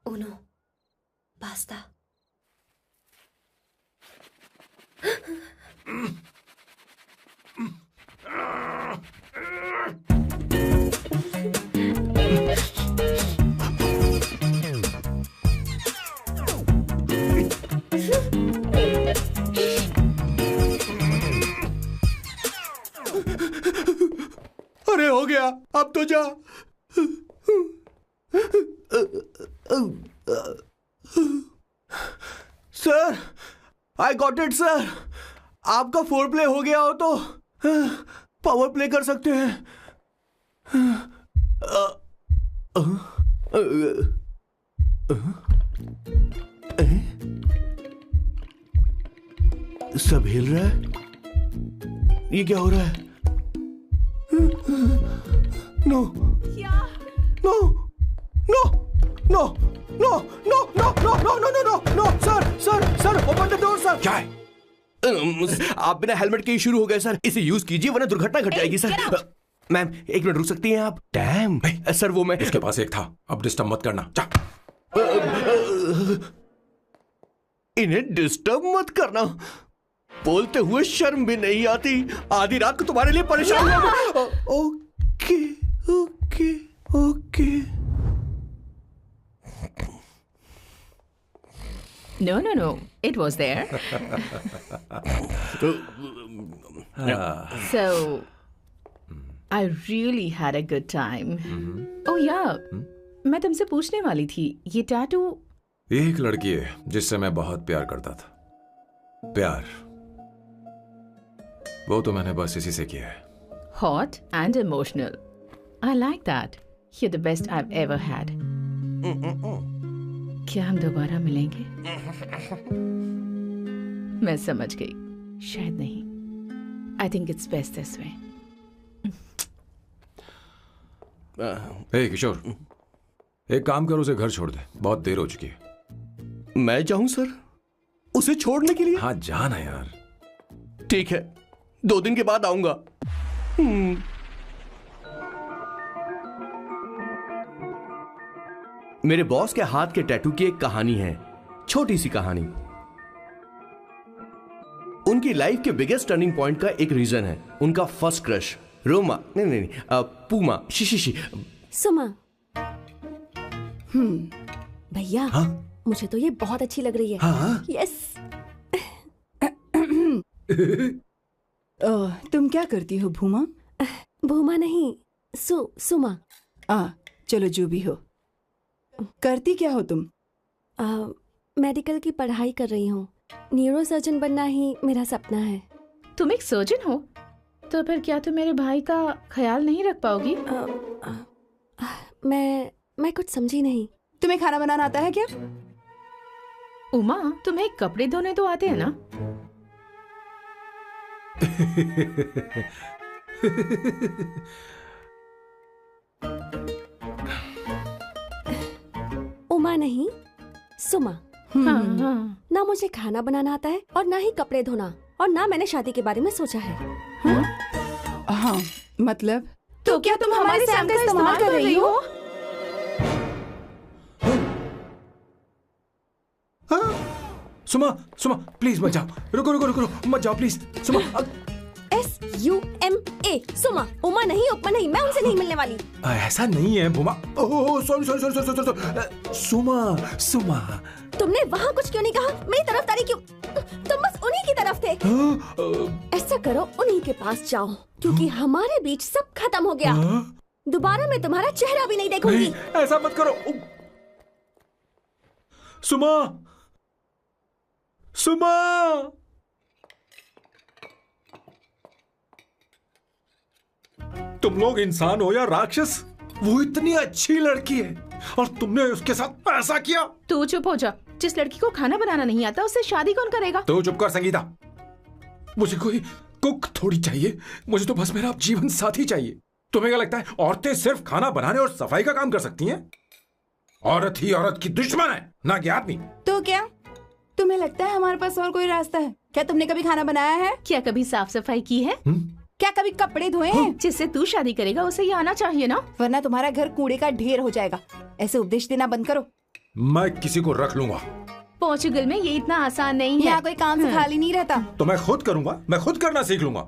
Uno, basta. अरे हो गया, अब तो जा। Sir, I got it sir. आपका फोर प्ले हो गया हो तो पावर प्ले कर सकते हैं। सब हिल रहा है, ये क्या हो रहा है? No no no no no no no no no no no no no sir sir sir open the door sir. क्या है? आप बिना हेलमेट के ही शुरू हो गए सर। इसे यूज कीजिए वरना दुर्घटना घट जाएगी सर। मैम एक मिनट रुक सकती हैं आप? डैम सर, वो मैं उसके पास एक था, अब डिस्टर्ब मत करना। जा। इन्हें डिस्टर्ब मत करना। बोलते हुए शर्म भी नहीं आती। आधी रात को तुम्हारे लिए परेशान हो। Okay okay okay. No. It was there. So, I really had a good time. Oh yeah, मैं तुमसे पूछने वाली थी, ये टैटू। एक लड़की है जिससे मैं बहुत प्यार करता था। प्यार, वो तो मैंने बस इसी से किया है। Hot and emotional. I like that. You're the best I've ever had. क्या हम दोबारा मिलेंगे? मैं समझ गई, शायद नहीं। I think it's best this way. हे किशोर, एक काम कर, उसे घर छोड़ दे, बहुत देर हो चुकी है। मैं जाऊं सर उसे छोड़ने के लिए? हाँ जाना यार। ठीक है, 2 दिन के बाद आऊंगा। मेरे बॉस के हाथ के टैटू की एक कहानी है, छोटी सी कहानी। उनकी लाइफ के बिगेस्ट टर्निंग पॉइंट का एक रीजन है उनका फर्स्ट क्रश रोमा, नहीं पूमा, शी। सुमा। भैया, हाँ? मुझे तो ये बहुत अच्छी लग रही है। हाँ? यस। तुम क्या करती हो भूमा? भूमा नहीं, सुमा। चलो जो भी हो। करती क्या हो तुम? मेडिकल की पढ़ाई कर रही हूँ। न्यूरो सर्जन बनना ही मेरा सपना है। तुम एक सर्जन हो, तो फिर क्या तुम मेरे भाई का ख्याल नहीं रख पाओगी? मैं कुछ समझी नहीं। तुम्हें खाना बनाना आता है क्या? उमा, तुम्हें कपड़े धोने तो आते हैं ना? उमा नहीं, सुमा। हाँ। ना मुझे खाना बनाना आता है और ना ही कपड़े धोना, और ना मैंने शादी के बारे में सोचा है। हाँ, मतलब तो क्या तुम हमारे सैम का इस्तेमाल कर रही हो? सुमा प्लीज मत जाओ, रुको मत जाओ प्लीज। सुमा, SUMA, सुमा। उमा नहीं, उपमा नहीं, मैं उनसे नहीं मिलने वाली। ऐसा नहीं है भूमा। सॉरी। सुमा। तुमने वहाँ कुछ क्यों नहीं कहा? मेरी तरफदारी क्यों? तुम बस उन्हीं की तरफ थे। ऐसा करो, उन्हीं के पास जाओ, क्योंकि हमारे बीच सब खत्म हो गया। दोबारा मैं तुम्हारा चेहरा भी नहीं देखूंगी। नहीं, ऐसा मत करो। सुमा। तुम लोग इंसान हो या राक्षस? वो इतनी अच्छी लड़की है और तुमने उसके साथ ऐसा किया। तू चुप हो जा। जिस लड़की को खाना बनाना नहीं आता उससे शादी कौन करेगा? तो चुप कर संगीता। मुझे कोई कुक थोड़ी चाहिए, मुझे तो बस मेरा जीवन साथी चाहिए। तुम्हें क्या लगता है औरतें सिर्फ खाना बनाने और सफाई का काम कर सकती हैं? औरत ही औरत की दुश्मन है, ना कि आदमी। तो क्या तुम्हें लगता है हमारे पास और कोई रास्ता है? क्या तुमने कभी खाना बनाया है? क्या कभी साफ सफाई की है? क्या कभी कपड़े धोए हैं? जिससे तू शादी करेगा उसे ये आना चाहिए ना। वरना तुम्हारा घर कूड़े का ढेर हो जाएगा। ऐसे उपदेश देना बंद करो। मैं किसी को रख लूंगा। पोर्चुगल में ये इतना आसान नहीं है। यहाँ कोई काम से खाली नहीं रहता। तो मैं खुद करूंगा, मैं खुद करना सीख लूंगा।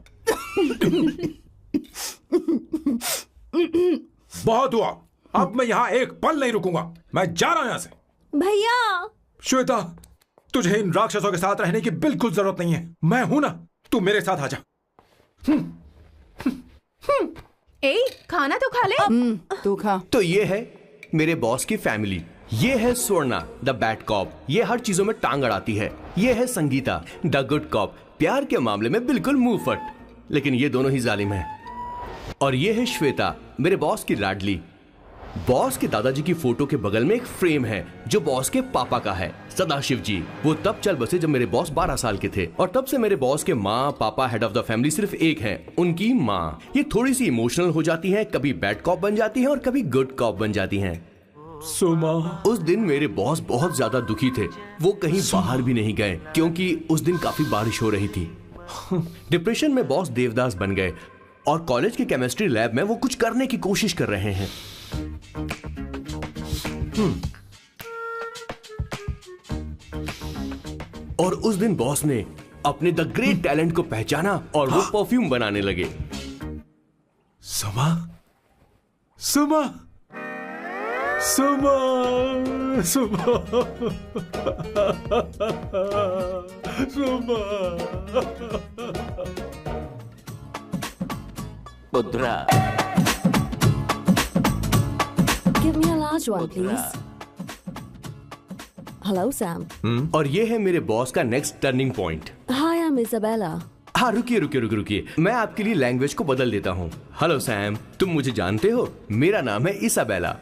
बहुत हुआ, अब मैं यहाँ एक पल नहीं रुकूंगा। मैं जा रहा हूँ यहाँ से। भैया श्वेता, तुझे इन राक्षसों के साथ रहने की बिल्कुल जरूरत नहीं है। मैं हूं ना, तू मेरे साथ आ जा। ए, खाना तो खा ले। तू खा। तो ये है मेरे बॉस की फैमिली। ये है स्वर्णा द बैड कॉप, ये हर चीजों में टांग अड़ाती है। ये है संगीता द गुड कॉप, प्यार के मामले में बिल्कुल मुंह फट, लेकिन ये दोनों ही जालिम हैं। और ये है श्वेता, मेरे बॉस की लाडली। बॉस के दादाजी की फोटो के बगल में एक फ्रेम है जो बॉस के पापा का है, सदाशिव जी। वो तब चल बसे जब मेरे बॉस 12 साल के थे, और तब से मेरे बॉस के माँ पापा हेड ऑफ द फैमिली सिर्फ एक है, उनकी माँ। ये थोड़ी सी इमोशनल हो जाती हैं, कभी बैड कॉप बन जाती हैं और कभी गुड कॉप बन जाती हैं। सुमा, उस दिन मेरे बॉस बहुत ज्यादा दुखी थे। वो कहीं बाहर भी नहीं गए क्योंकि उस दिन काफी बारिश हो रही थी। डिप्रेशन में बॉस देवदास बन गए और कॉलेज के केमिस्ट्री लैब में वो कुछ करने की कोशिश कर रहे हैं। और उस दिन बॉस ने अपने द ग्रेट टैलेंट को पहचाना और वो परफ्यूम बनाने लगे। सुमा, सुमा, सुमा, सुमा, सुमा। पुत्रा, Give me a large one, please. Hello, Sam. और ये है मेरे बॉस का next turning point. Hi, I'm Isabella. हाँ, रुकिए, मैं आपके लिए लैंग्वेज को बदल देता हूँ। हेलो सैम, तुम मुझे जानते हो, मेरा नाम है Isabella.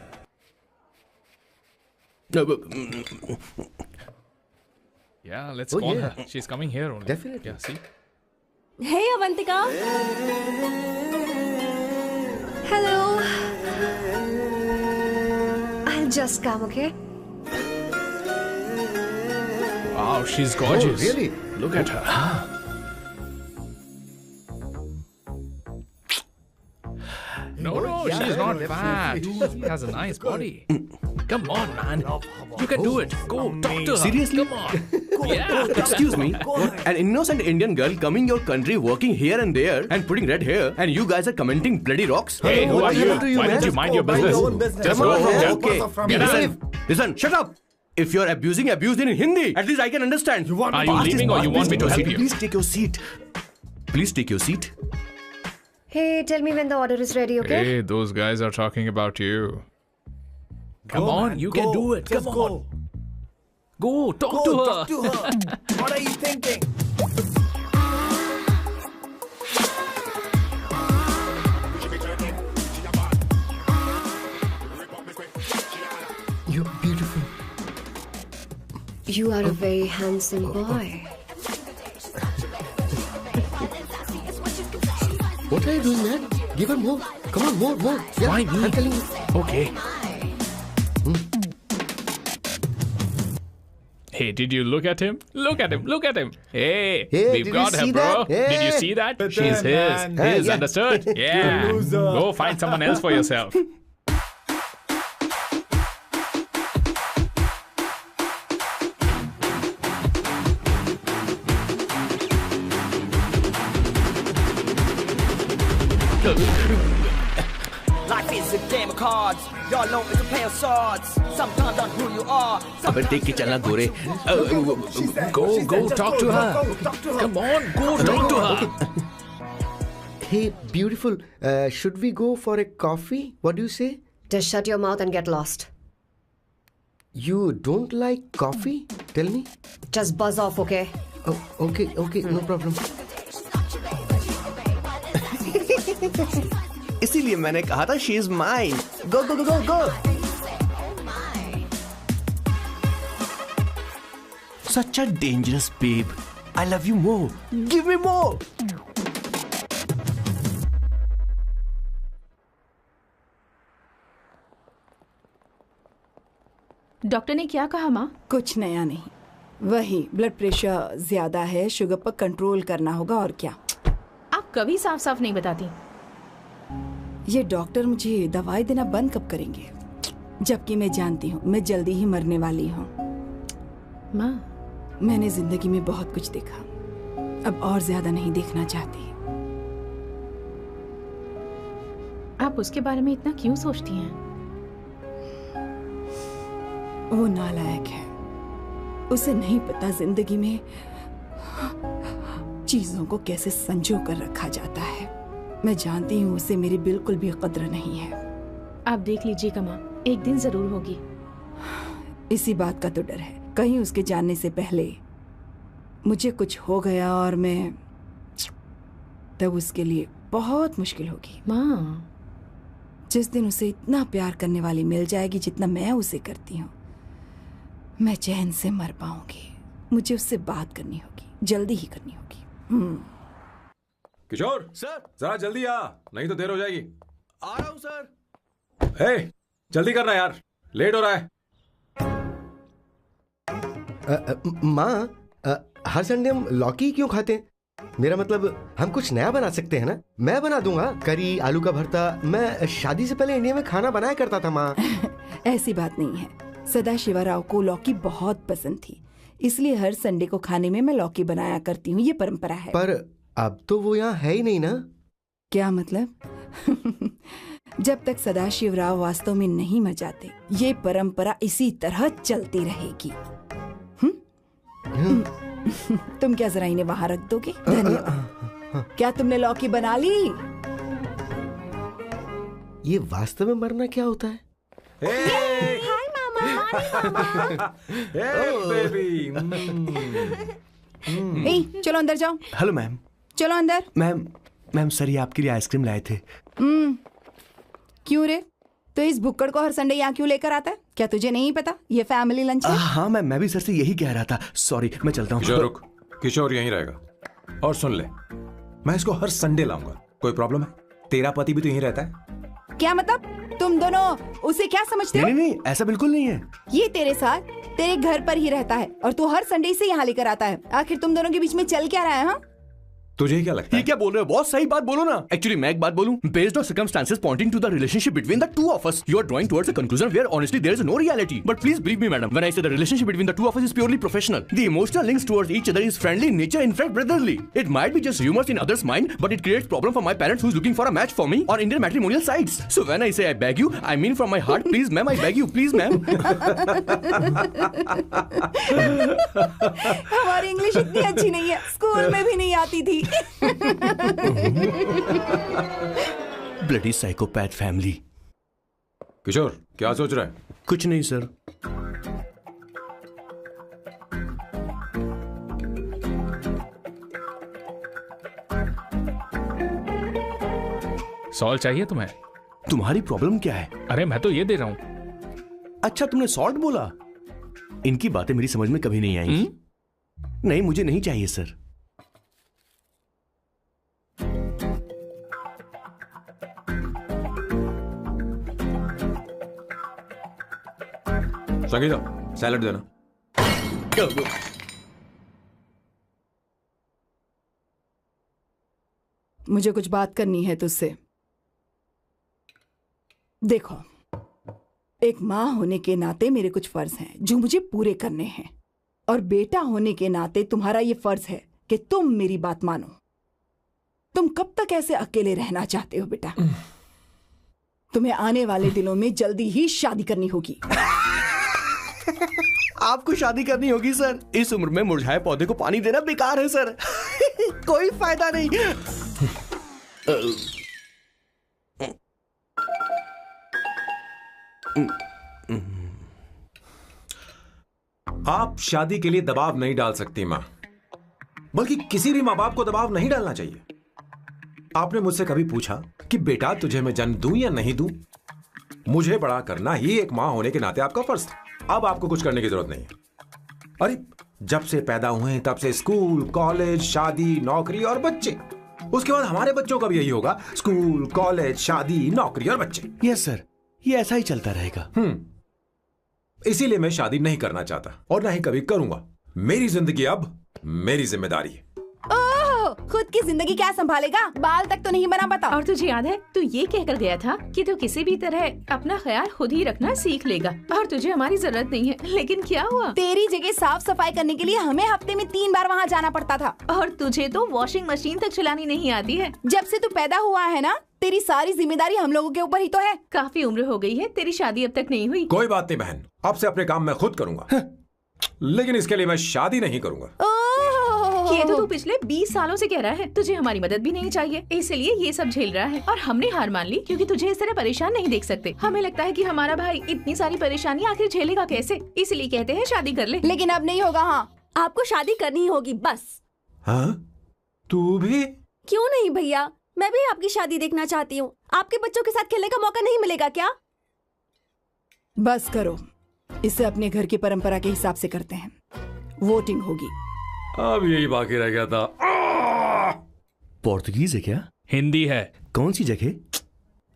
Yeah, let's call her. She's coming here only. Definitely. Yeah, see? Hey, Avantika. Hello. I'll just come, okay? Wow, she's gorgeous. Oh, really? Look at her. No, she's not fat. She has a nice body. Come on, man. You can do it. Go, talk to her. Seriously? Come on. Yeah. Excuse me, an innocent Indian girl coming your country, working here and there, and putting red hair, and you guys are commenting bloody rocks? Hey, who are you? Why don't you mind your business? Come on, Yeah. okay. Get out. Listen, shut up. If you're abuse it in Hindi. At least I can understand. Are you leaving or you want me to help you? Please take your seat. Please take your seat. Hey, tell me when the order is ready, okay? Hey, those guys are talking about you. Come on, you can do it. Come on. Go, talk to her. Talk to her. What are you thinking? You're beautiful. You are a very handsome boy. What are you doing, man? Give her more. Come on, more. Yeah, Why me? I'm telling you. Okay. Hey, did you look at him? Look at him. Look at him. Hey, Hey, we've did got you her, see bro. that? Hey. Did you see that? She's his. Hey, His, yeah. understood? Yeah. Go find someone else for yourself. Life is a game of cards. Y'all know it's a play of swords. Sometimes on who you are. अबे देख के चलना गोरे। Go, talk to her. Come on, go talk to her. Hey, beautiful. Should we go for a coffee? What do you say? Just shut your mouth and get lost. You don't like coffee? Tell me. Just buzz off, okay? Oh, okay, no problem. इसीलिए मैंने कहा था she is mine. Go. Such a dangerous babe. I love you more. Give me more. Doctor ने क्या कहा माँ? कुछ नया नहीं। वही ब्लड प्रेशर ज्यादा है, शुगर पर कंट्रोल करना होगा और क्या। आप कभी साफ साफ नहीं बताती। ये डॉक्टर मुझे दवाई देना बंद कब करेंगे, जबकि मैं जानती हूँ मैं जल्दी ही मरने वाली हूँ। माँ, मैंने जिंदगी में बहुत कुछ देखा, अब और ज्यादा नहीं देखना चाहती। आप उसके बारे में इतना क्यों सोचती हैं? वो नालायक है, उसे नहीं पता जिंदगी में चीजों को कैसे संजो कर रखा जाता है। मैं जानती हूँ उसे मेरी बिल्कुल भी कद्र नहीं है। आप देख लीजिएगा माँ, एक दिन जरूर होगी। इसी बात का तो डर है, कहीं उसके जानने से पहले मुझे कुछ हो गया और मैं, तब उसके लिए बहुत मुश्किल होगी। माँ, जिस दिन उसे इतना प्यार करने वाली मिल जाएगी जितना मैं उसे करती हूँ, मैं चैन से मर पाऊंगी। मुझे उससे बात करनी होगी, जल्दी ही करनी होगी। किशोर सर, जरा जल्दी आ, नहीं तो देर हो जाएगी। आ रहा हूँ सर। हे, जल्दी करना यार, लेट हो रहा है। माँ, हर संडे हम लौकी क्यों खाते हैं? मेरा मतलब हम कुछ नया बना सकते हैं ना। मैं बना दूंगा करी, आलू का भरता। मैं शादी से पहले इंडिया में खाना बनाया करता था माँ। ऐसी बात नहीं है, सदाशिवराव को लौकी बहुत पसंद थी, इसलिए हर संडे को खाने में मैं लौकी बनाया करती हूँ। ये परंपरा है। पर अब तो वो यहाँ है ही नहीं ना। क्या मतलब? जब तक सदाशिवराव वास्तव में नहीं मर जाते, ये परंपरा इसी तरह चलती रहेगी। तुम क्या जरा इन्हें वहां रख दोगे? धन्यवाद। क्या तुमने लौकी बना ली? ये वास्तव में मरना क्या होता है? हाय मामा। बेबी। चलो अंदर जाओ। Hello ma'am. चलो अंदर। मैम सर, ये आपके लिए आइसक्रीम लाए थे। क्यों रे? तो इस भुक्कड़ को हर संडे यहाँ क्यों लेकर आता है? क्या तुझे नहीं पता ये फैमिली लंच है? हाँ मैम, मैं भी सर से यही कह रहा था। सॉरी, मैं चलता हूँ। किशोर रुक, किशोर यहीं रहेगा। और सुन ले, मैं इसको हर संडे लाऊंगा। कोई प्रॉब्लम है? तेरा पति भी तो यहीं रहता है। क्या मतलब? तुम दोनों उसे क्या समझते हो? नहीं, ऐसा बिल्कुल नहीं है। ये तेरे साथ तेरे घर पर ही रहता है और तू हर संडे से यहाँ लेकर आता है। आखिर तुम दोनों के बीच में चल क्या रहा है? हाँ, तुझे क्या लगता है? ये क्या बोल रहे हो बॉस? सही बात बोलो ना। एक्चुअली मैं एक बात बोलूं, based on circumstances pointing to the relationship between the two of us, you are drawing towards a conclusion where honestly there is no reality. But please believe me madam, when I say the relationship between the two of us is purely professional. The emotional links towards each other is friendly in nature, in fact brotherly. It might be just rumors in others' mind, but it creates problem for my parents who is looking for a match for me on Indian matrimonial sites. So when I say I beg you, I mean from my heart. Please ma'am, I beg you, please ma'am. हमारी English इतनी अच्छी नहीं है, school में भी नहीं आती थी। Bloody psychopath family. किशोर क्या सोच रहा है? कुछ नहीं सर। सॉल्ट चाहिए तुम्हें? तुम्हारी प्रॉब्लम क्या है? अरे मैं तो ये दे रहा हूं। अच्छा, तुमने सॉल्ट बोला। इनकी बातें मेरी समझ में कभी नहीं आई। नहीं, मुझे नहीं चाहिए सर। संगीता, सैलड देना। मुझे कुछ बात करनी है तुझसे। देखो, एक माँ होने के नाते मेरे कुछ फर्ज हैं जो मुझे पूरे करने हैं, और बेटा होने के नाते तुम्हारा ये फर्ज है कि तुम मेरी बात मानो। तुम कब तक ऐसे अकेले रहना चाहते हो बेटा? तुम्हें आने वाले दिनों में जल्दी ही शादी करनी होगी। आपको शादी करनी होगी सर? इस उम्र में मुरझाए पौधे को पानी देना बेकार है सर। कोई फायदा नहीं। आप शादी के लिए दबाव नहीं डाल सकती मां, बल्कि किसी भी मां बाप को दबाव नहीं डालना चाहिए। आपने मुझसे कभी पूछा कि बेटा तुझे मैं जन्म दूं या नहीं दूं? मुझे बड़ा करना ही एक मां होने के नाते आपका फर्ज था। अब आपको कुछ करने की जरूरत नहीं है। अरे जब से पैदा हुए तब से स्कूल, कॉलेज, शादी, नौकरी और बच्चे। उसके बाद हमारे बच्चों का भी यही होगा, स्कूल, कॉलेज, शादी, नौकरी और बच्चे। यस सर, ये ऐसा ही चलता रहेगा। इसीलिए मैं शादी नहीं करना चाहता और ना ही कभी करूंगा। मेरी जिंदगी अब मेरी जिम्मेदारी है। ओह, खुद की जिंदगी क्या संभालेगा? बाल तक तो नहीं बना, बताओ। और तुझे याद है तू ये कहकर गया था कि तू किसी भी तरह अपना ख्याल खुद ही रखना सीख लेगा और तुझे हमारी जरूरत नहीं है, लेकिन क्या हुआ? तेरी जगह साफ सफाई करने के लिए हमें हफ्ते में 3 बार वहाँ जाना पड़ता था। और तुझे तो वॉशिंग मशीन तक चलानी नहीं आती है। जब से तू पैदा हुआ है ना, तेरी सारी जिम्मेदारी हम लोगों के ऊपर ही तो है। काफी उम्र हो गई है, तेरी शादी अब तक नहीं हुई। कोई बात नहीं बहन, अब से अपने काम मैं खुद करूंगा, लेकिन इसके लिए मैं शादी नहीं करूंगा। ये तो तू पिछले 20 सालों से कह रहा है। तुझे हमारी मदद भी नहीं चाहिए, इसलिए ये सब झेल रहा है। और हमने हार मान ली क्योंकि तुझे इस तरह परेशान नहीं देख सकते। हमें लगता है कि हमारा भाई इतनी सारी परेशानी आखिर झेलेगा कैसे, इसलिए कहते हैं शादी कर ले। लेकिन अब नहीं होगा। हाँ, आपको शादी करनी होगी बस। हाँ? तू भी? क्यों नहीं भैया, मैं भी आपकी शादी देखना चाहती हूँ। आपके बच्चों के साथ खेलने का मौका नहीं मिलेगा क्या? बस करो, इसे अपने घर की परंपरा के हिसाब से करते हैं। वोटिंग होगी। अब यही बाकी रह गया था। पोर्तुगीज है क्या? हिंदी है। कौन सी जगह?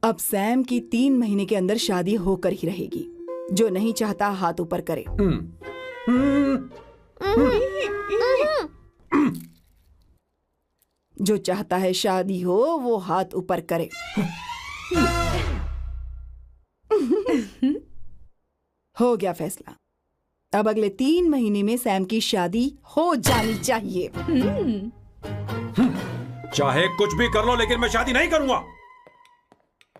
अब सैम की 3 महीने के अंदर शादी होकर ही रहेगी। जो नहीं चाहता हाथ ऊपर करे। जो चाहता है शादी हो वो हाथ ऊपर करे। हो गया फैसला। अब अगले 3 महीने में सैम की शादी हो जानी चाहिए। चाहे कुछ भी कर लो, लेकिन मैं शादी नहीं करूंगा।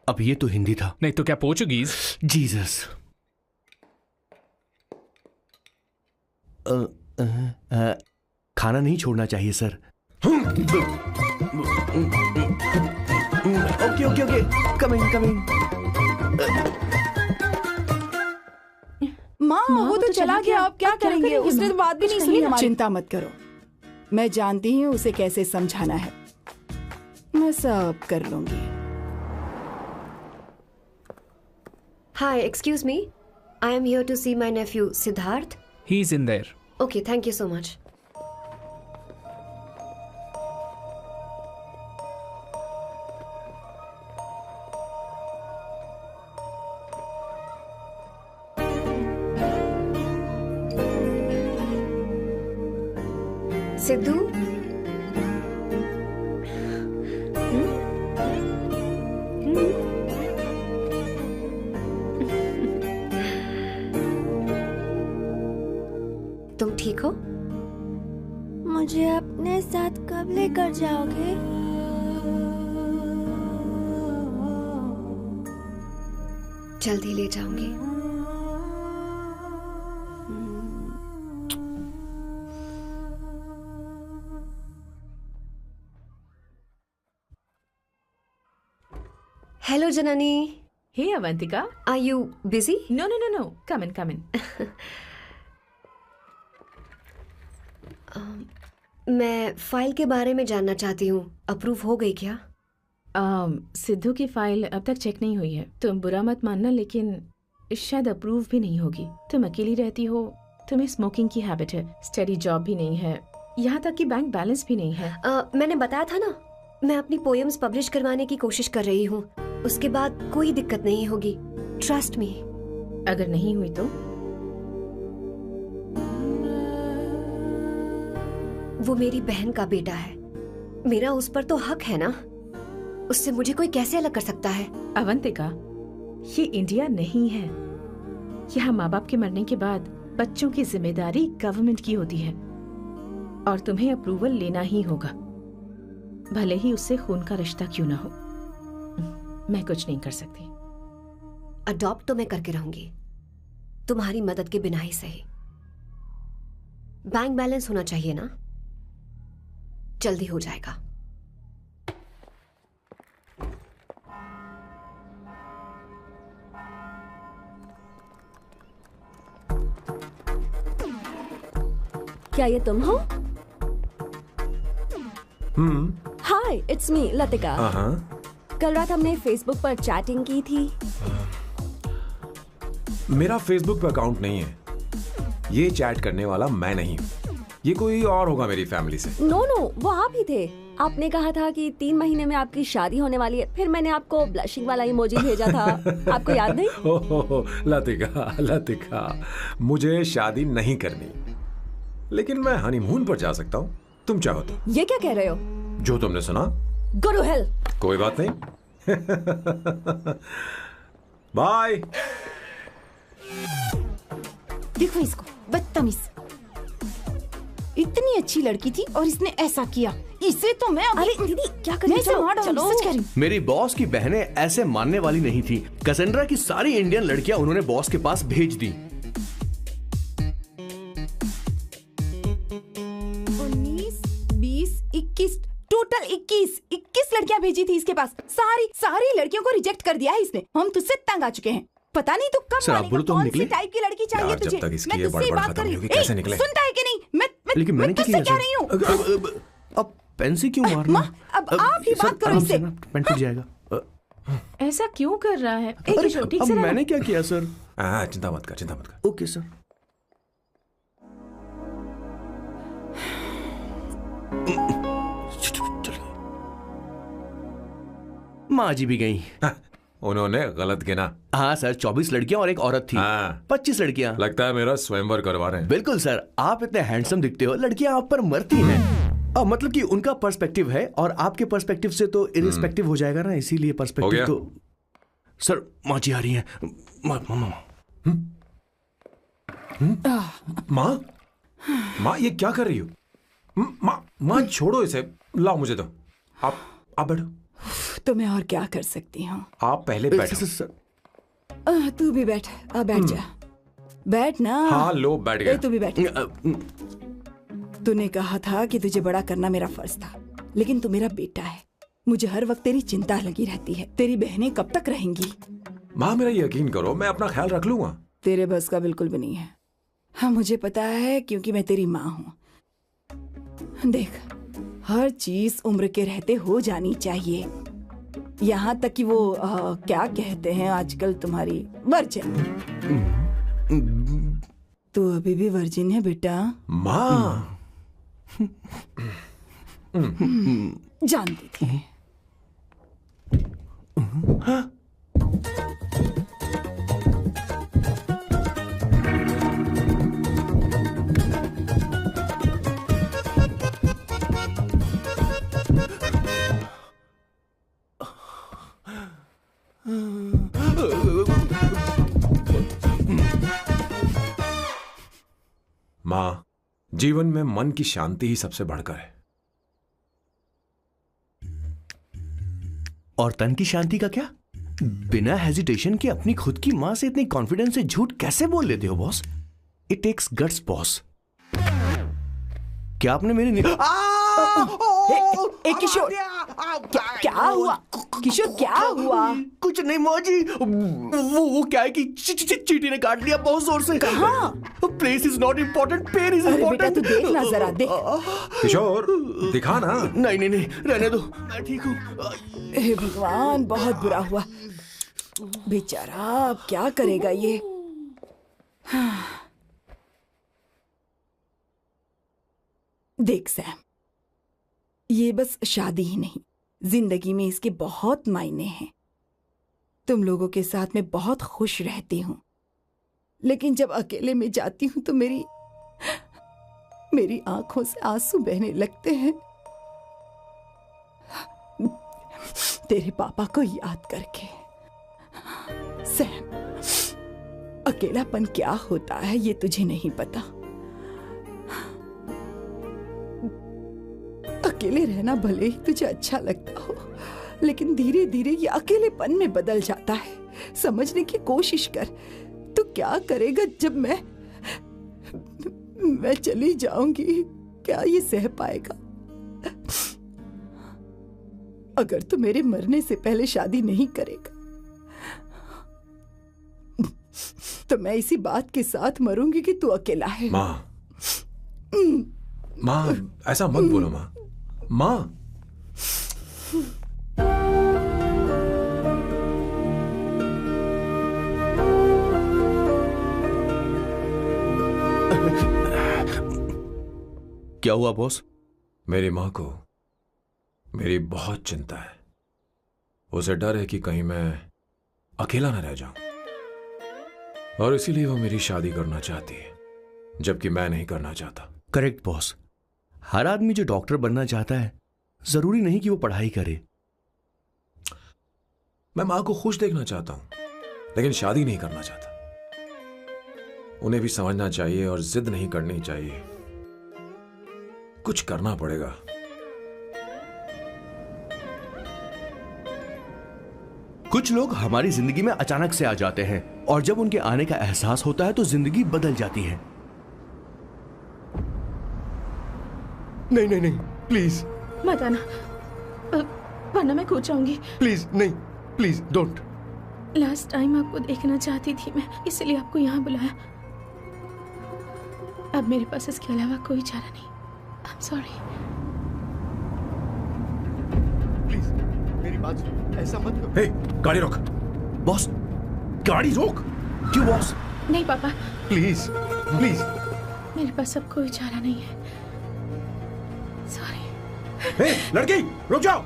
अब ये तो हिंदी था। नहीं तो क्या पोर्चुगीज? जीसस। खाना नहीं छोड़ना चाहिए sir. Okay okay okay, coming coming. माँ वो तो चला गया, अब क्या करेंगे? उसने तो बात भी नहीं सुनी हमारी। चिंता मत करो, मैं जानती हूँ उसे कैसे समझाना है। मैं सब कर लूंगी। Hi, excuse me. I am here to see my nephew Siddharth. He's in there. Okay, thank you so much. Sidhu, तुम ठीक हो? मुझे अपने साथ कब लेकर जाओगे? जल्दी ले जाऊंगी। Hello, Janani. Hey, Avantika. Are you busy? No. Come in. मैं फाइल के बारे में जानना चाहती हूँ। अप्रूव हो गई क्या? सिद्धू की फाइल अब तक चेक नहीं हुई है। तुम बुरा मत मानना, लेकिन शायद अप्रूव भी नहीं होगी। तुम अकेली रहती हो, तुम्हें स्मोकिंग की हैबिट है, स्टडी जॉब भी नहीं है, यहाँ तक कि बैंक बैलेंस भी नहीं है। मैंने बताया था ना, मैं अपनी पोएम्स पब्लिश करवाने की कोशिश कर रही हूँ। उसके बाद कोई दिक्कत नहीं होगी, ट्रस्ट मी। अगर नहीं हुई तो? वो मेरी बहन का बेटा है, मेरा उस पर तो हक है ना। उससे मुझे कोई कैसे अलग कर सकता है? अवंतिका, ये इंडिया नहीं है। यहाँ माँ बाप के मरने के बाद बच्चों की जिम्मेदारी गवर्नमेंट की होती है और तुम्हें अप्रूवल लेना ही होगा, भले ही उससे खून का रिश्ता क्यों ना हो। मैं कुछ नहीं कर सकती। अडॉप्ट तो मैं करके रहूंगी, तुम्हारी मदद के बिना ही सही। बैंक बैलेंस होना चाहिए ना, जल्दी हो जाएगा। क्या ये तुम हो? हाय, इट्स मी लतिका। कल रात हमने फेसबुक पर चैटिंग की थी। मेरा फेसबुक पे अकाउंट नहीं है। ये चैट करने वाला मैं नहीं हूँ, ये कोई और होगा मेरी फैमिली से। नो, वो आप ही थे। आपने कहा था कि 3 महीने में आपकी शादी होने वाली है, फिर मैंने आपको ब्लशिंग वाला इमोजी भेजा था। आपको याद नहीं? ओहो, लतिका, मुझे शादी नहीं करनी, लेकिन मैं हनीमून पर जा सकता हूँ। तुम चाहो तो। ये क्या कह रहे हो? जो तुमने सुना। Go to hell. कोई बात नहीं। बाय। देखो इसको, बदतमीज। इतनी अच्छी लड़की थी और इसने ऐसा किया। इसे तो मैं अरे दीदी क्या कर मैं रही इसे मार डालूंगी, चलो। सच कह रही हूँ। मेरी बॉस की बहनें ऐसे मानने वाली नहीं थी। कैसेंड्रा की सारी इंडियन लड़कियां उन्होंने बॉस के पास भेज दी। 19, 20, 21 टोटल 21 लड़कियां भेजी थी इसके पास। सारी लड़कियों को रिजेक्ट कर दिया है इसने। हम तुझसे तंग आ चुके हैं। पता नहीं तू कब सर, आप बोलो तो हम कौन सी निकले? टाइप की लड़की चाहिए यार, जब तुझे? तक इसकी मैं ये तुझसे ही बड़बड़ बात खत्म कर नहीं रही होगी, हूँ। कैसे निकले? सुनता है कि नहीं? लेकिन मैंने क्या तुझसे किया कह रही हूँ। सर? अब पेन से क्यों मारना? माँ, अब आप ही बात करो इससे। पेन फट जाएगा। ऐसा क्यों कर रहा है? एक अरे, किशोर, ठीक अब से रहना। मैंने क्या किया सर? चिंता मत कर, चिंता मत कर। Okay sir. माँ जी भी गई। उन्होंने गलत गिना। हाँ सर, 24 लड़कियां और एक औरत थी। हाँ। 25 लड़कियां। लगता है मेरा स्वयंवर करवा रहे हैं। बिल्कुल सर, आप इतने हैंडसम दिखते हो, लड़कियां आप पर मरती हैं। मतलब कि उनका पर्सपेक्टिव है और आपके पर्सपेक्टिव से तो इरिस्पेक्टिव हो जाएगा ना, इसीलिए हो पर्सपेक्टिव गया? तो। सर माँ जी आ रही हैं। माँ, माँ ये क्या कर रही हो? माँ छोड़ो इसे, लाओ मुझे दो। आप बैठो। तो मैं और क्या कर सकती हूँ? आप पहले बैठो। तू भी बैठ। बैठ जा। बैठ ना। हाँ लो, बैठ गया। तू भी बैठ। तूने कहा था कि तुझे बड़ा करना मेरा फर्ज था, लेकिन तू मेरा बेटा है। मुझे हर वक्त तेरी चिंता लगी रहती है। तेरी बहनें कब तक रहेंगी? माँ मेरा यकीन करो, मैं अपना ख्याल रख लूंगा। तेरे बस का बिल्कुल भी नहीं है। हाँ मुझे पता है, क्योंकि मैं तेरी माँ हूँ। देख, हर चीज उम्र के रहते हो जानी चाहिए, यहाँ तक कि वो क्या कहते हैं आजकल तुम्हारी वर्जिन। तू अभी भी वर्जिन है बेटा? माँ जानती थी। माँ, जीवन में मन की शांति ही सबसे बढ़कर है। और तन की शांति का क्या? बिना हेजिटेशन के अपनी खुद की मां से इतनी कॉन्फिडेंस से झूठ कैसे बोल लेते हो boss? It takes guts boss. क्या आपने मेरी किशोर, क्या हुआ? किशोर क्या हुआ? कुछ नहीं माँ जी, वो क्या है कि चींटी ने काट लिया बहुत जोर से। कहाँ? Place is not important, pain is अरे बेटा इम्पोर्टेंट। तू देख ना जरा, देख। किशोर दिखा ना। नहीं, रहने दो, मैं ठीक हूँ। हे भगवान, बहुत बुरा हुआ बेचारा। अब क्या करेगा ये? देख सैम, ये बस शादी ही नहीं, जिंदगी में इसके बहुत मायने हैं। तुम लोगों के साथ मैं बहुत खुश रहती हूँ, लेकिन जब अकेले में जाती हूँ तो मेरी आंखों से आंसू बहने लगते हैं, तेरे पापा को याद करके। सैम, अकेलापन क्या होता है ये तुझे नहीं पता। अकेले रहना भले ही तुझे अच्छा लगता हो, लेकिन धीरे धीरे ये अकेलेपन में बदल जाता है। समझने की कोशिश कर। तू क्या करेगा जब मैं चली जाऊंगी? क्या ये सह पाएगा? अगर तू मेरे मरने से पहले शादी नहीं करेगा तो मैं इसी बात के साथ मरूंगी कि तू अकेला है। माँ ऐसा मत बोलो माँ। माँ क्या हुआ बॉस? मेरी माँ को मेरी बहुत चिंता है। उसे डर है कि कहीं मैं अकेला न रह जाऊं, और इसीलिए वो मेरी शादी करना चाहती है, जबकि मैं नहीं करना चाहता। करेक्ट बॉस, हर आदमी जो डॉक्टर बनना चाहता है जरूरी नहीं कि वो पढ़ाई करे। मैं मां को खुश देखना चाहता हूं, लेकिन शादी नहीं करना चाहता। उन्हें भी समझना चाहिए और जिद नहीं करनी चाहिए। कुछ करना पड़ेगा। कुछ लोग हमारी जिंदगी में अचानक से आ जाते हैं और जब उनके आने का एहसास होता है तो जिंदगी बदल जाती है। नहीं नहीं नहीं, प्लीज मत आना, वरना मैं खो जाऊंगी। प्लीज नहीं, प्लीज डोंट। लास्ट टाइम आपको देखना चाहती थी मैं, इसलिए आपको यहाँ बुलाया। अब मेरे पास इसके अलावा कोई चारा नहीं। I'm sorry। प्लीज मेरी बात सुनो, ऐसा मत करो। हे, गाड़ी रोक। बॉस, गाड़ी रोक। क्यों बॉस? नहीं पापा, प्लीज प्लीज। मेरे पास अब कोई चारा नहीं है। सॉरी। हे, लड़की रुक जाओ।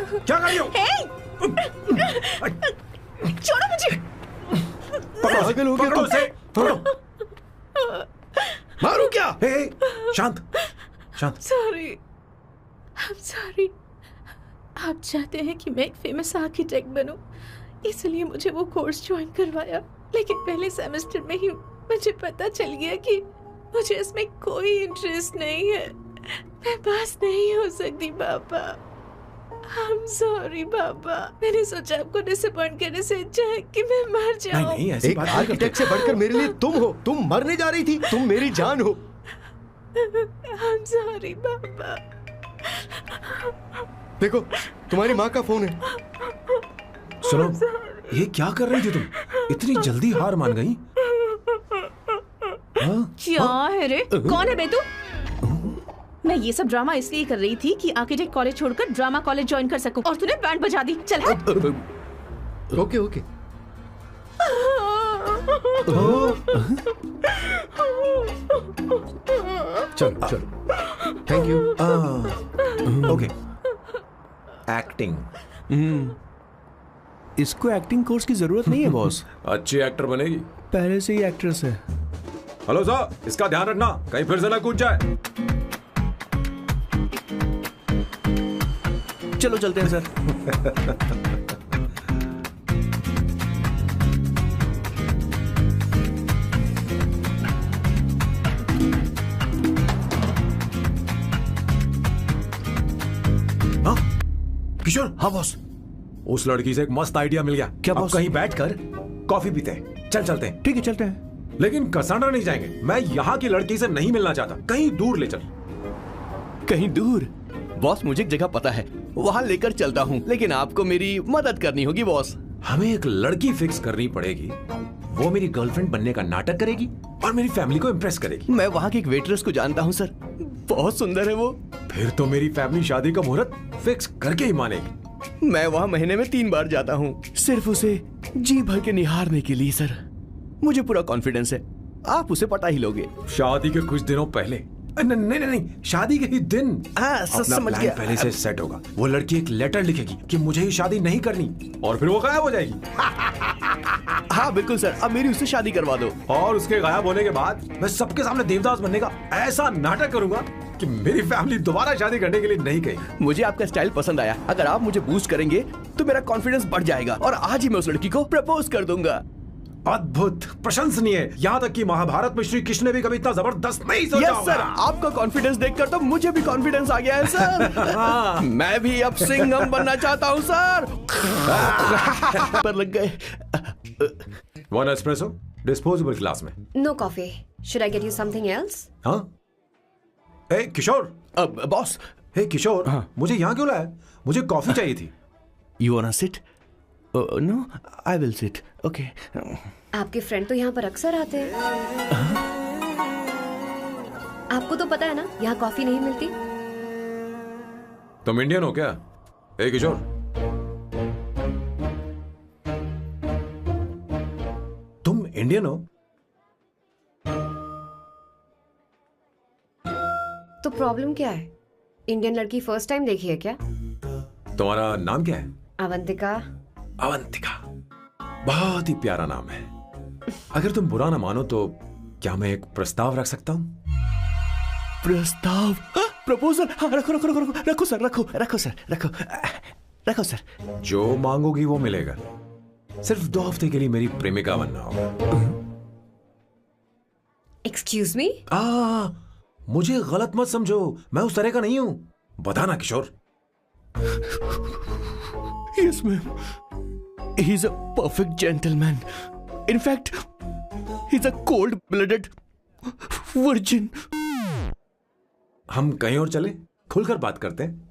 क्या कर रही हो? छोड़ो मुझे। पागल हो गया? पकड़ो उसे, पकड़ो। मारो क्या? हे, शांत शांत। Sorry, I'm sorry। आप चाहते हैं कि मैं एक फेमस आर्किटेक्ट बनूं, इसलिए मुझे वो कोर्स ज्वाइन करवाया, लेकिन पहले सेमेस्टर में ही मुझे पता चल गया कि मुझे इसमें कोई इंटरेस्ट नहीं है। मैं पास नहीं हो सकती पापा। I'm sorry पापा। मैंने सोचा आपको डिसअपॉइंट करने से अच्छा है कि मैं मर जाऊं। नहीं नहीं, ऐसी एक बात नहीं आर्किटेक्ट से बढ़कर मेरे लिए तुम हो। तुम मरने जा रही थी, तुम मेरी जान हो। I'm sorry पापा। देखो तुम्हारी माँ का फोन है। सुनो, ये क्या कर रही थी तुम? इतनी जल्दी हार मान गई? क्या है रे? कौन है बे तू? मैं ये सब ड्रामा इसलिए कर रही थी कि आर्किटेक्ट कॉलेज छोड़कर ड्रामा कॉलेज ज्वाइन कर सकूं, और तूने बैंड बजा दी। चल हट। Okay okay. चलो चलो, थैंक यू। ओके। एक्टिंग। इसको एक्टिंग कोर्स की जरूरत नहीं है बॉस। अच्छी एक्टर बनेगी। पहले से ही एक्ट्रेस है। हेलो सर, इसका ध्यान रखना कहीं फिर से ना कूद जाए। चलो चलते हैं सर। हाँ किशोर। हाँ बॉस। उस लड़की से एक मस्त आइडिया मिल गया। क्या अब बॉस? कहीं बैठकर कॉफी पीते हैं। चलते हैं। ठीक है चलते हैं। लेकिन कसांड्रा नहीं जाएंगे। मैं यहाँ की लड़की से नहीं मिलना चाहता। कहीं दूर ले चल। कहीं दूर? बॉस मुझे एक जगह पता है, वहां लेकर चलता हूँ, लेकिन आपको मेरी मदद करनी होगी बॉस। हमें एक लड़की फिक्स करनी पड़ेगी। वो मेरी गर्लफ्रेंड बनने का नाटक करेगी और मेरी फैमिली को इम्प्रेस करेगी। मैं वहाँ की एक वेट्रेस को जानता हूँ सर, बहुत सुंदर है वो। फिर तो मेरी फैमिली शादी का मुहूर्त फिक्स करके ही मानेगी। मैं वहाँ महीने में 3 बार जाता हूँ, सिर्फ उसे जी भर के निहारने के लिए सर। मुझे पूरा कॉन्फिडेंस है आप उसे पटा ही लोगे। शादी के कुछ दिनों पहले। नहीं, शादी के ही दिन अपना समझ प्लान गया। पहले से सेट होगा। वो लड़की एक लेटर लिखेगी कि मुझे ही शादी नहीं करनी, और फिर वो गायब हो जाएगी। हाँ बिल्कुल सर, अब मेरी उससे शादी करवा दो। और उसके गायब होने के बाद मैं सबके सामने देवदास बनने का ऐसा नाटक करूंगा कि मेरी फैमिली दोबारा शादी करने के लिए नहीं कहेगी। मुझे आपका स्टाइल पसंद आया। अगर आप मुझे बूस्ट करेंगे तो मेरा कॉन्फिडेंस बढ़ जाएगा और आज ही मैं उस लड़की को प्रपोज कर दूंगा। अद्भुत, प्रशंसनीय। यहाँ तक कि महाभारत में श्री कृष्ण ने भी कभी इतना जबरदस्त नहीं सोचा यस सर, आपका कॉन्फिडेंस देखकर तो मुझे भी कॉन्फिडेंस आ गया है सर। मैं भी अब सिंघम बनना चाहता हूँ सर। पर लग गए। 1 एस्प्रेसो, डिस्पोजेबल ग्लास में। No coffee. Should I get you something else? हाँ? ए किशोर। बॉस। हे किशोर, मुझे यहाँ क्यों लाया? मुझे कॉफी चाहिए थी। You wanna sit? No, I will sit. Okay. आपके फ्रेंड तो यहाँ पर अक्सर आते हैं। आपको तो पता है ना, यहाँ कॉफी नहीं मिलती। तुम इंडियन हो क्या? ए किशोर, तुम इंडियन हो? तो प्रॉब्लम क्या है? इंडियन लड़की फर्स्ट टाइम देखी है क्या? तुम्हारा नाम क्या है? अवंतिका। अवंतिका, बहुत ही प्यारा नाम है। अगर तुम बुरा ना मानो तो क्या मैं एक प्रस्ताव रख सकता हूं? प्रस्ताव? प्रपोजल। हाँ रखो रखो रखो रखो रखो सर, रखो रखो सर, रखो रखो सर। जो मांगोगी वो मिलेगा, सिर्फ 2 हफ्ते के लिए मेरी प्रेमिका बनना होगा। Excuse me? मुझे गलत मत समझो, मैं उस तरह का नहीं हूं। बताना Kishore. Yes ma'am, he is a perfect gentleman. In fact he is a cold blooded virgin. हम कहीं और चले, खुलकर बात करते हैं।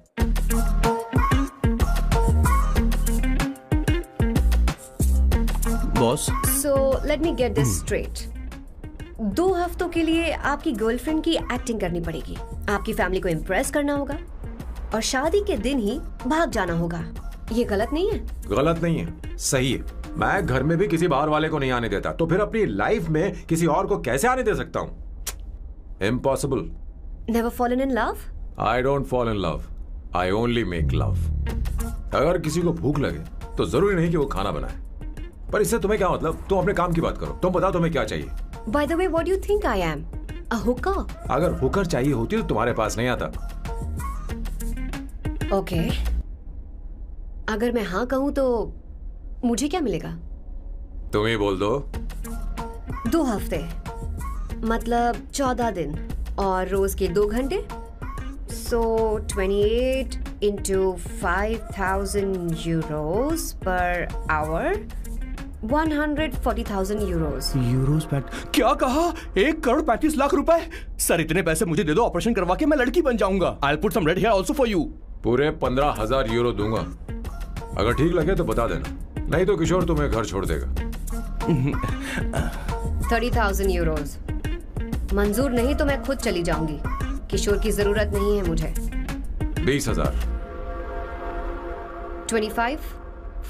Boss, so let me get this straight. 2 हफ्तों के लिए आपकी गर्लफ्रेंड की एक्टिंग करनी पड़ेगी, आपकी फैमिली को इम्प्रेस करना होगा और शादी के दिन ही भाग जाना होगा। ये गलत नहीं है? गलत नहीं है, सही है। मैं घर में भी किसी बाहर वाले को नहीं आने देता, तो फिर अपनी लाइफ में किसी और को कैसे आने दे सकता हूं? Impossible. Never fallen in love? I don't fall in love, I only make love. अगर किसी को भूख लगे तो जरूरी नहीं कि वो खाना बनाए, पर इससे तुम्हें क्या मतलब? तुम अपने काम की बात करो, तुम बताओ तुम्हें क्या चाहिए। By the way, what do you think I am? A hooker? अगर हुकर चाहिए होती तो तुम्हारे पास नहीं आता। Okay. अगर मैं हाँ कहूँ तो मुझे क्या मिलेगा? तुम ही बोल दो। 2 हफ्ते मतलब 14 दिन और रोज के 2 घंटे। So 28 into 5,000 euros per hour, 140,000 euros. Euros PAT क्या कहा? 1,35,00,000 रुपए? सर इतने पैसे मुझे दे दो, ऑपरेशन करवा के मैं लड़की बन जाऊंगा। I'll put some red hair also for you. पूरे 15,000 यूरो दूंगा। अगर ठीक लगे तो बता देना, नहीं तो किशोर तुम्हें घर छोड़ देगा। 30,000 euros। मंजूर नहीं तो मैं खुद चली जाऊंगी, किशोर की जरूरत नहीं है मुझे। 20,000। 25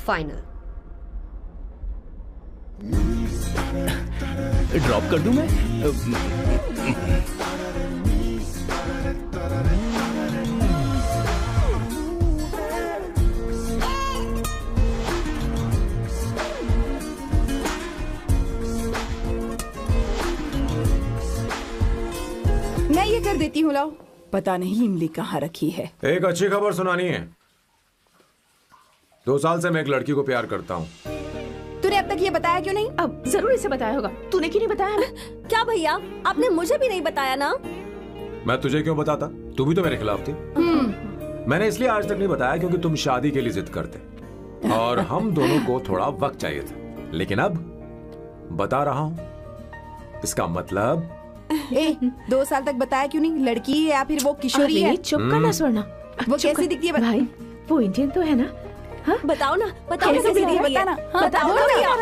फाइनल। ड्रॉप कर दूं मैं? मैं ये कर देती हूँ, लाओ। पता नहीं इमली कहाँ रखी है। एक अच्छी खबर सुनानी है। 2 साल से मैं एक लड़की को प्यार करता हूँ। तूने अब तक ये बताया क्यों नहीं? अब जरूर इसे बताया होगा, तूने क्यों नहीं बताया हमें? क्या भैया, आपने मुझे भी नहीं बताया ना? मैं तुझे क्यों बताता? तू भी तो मेरे खिलाफ थी। मैंने इसलिए आज तक नहीं बताया क्योंकि तुम शादी के लिए जिद करते और हम दोनों को थोड़ा वक्त चाहिए था, लेकिन अब बता रहा हूँ। इसका मतलब 2 साल तक बताया क्यों नहीं? लड़की है या फिर वो किशोरी है? चुप करना स्वर्णा। वो कैसी दिखती है? भाई वो इंडियन तो है ना? हाँ? बताओ ना, बताओ कैसी दिखती है? बताना। बताओ ना भैया।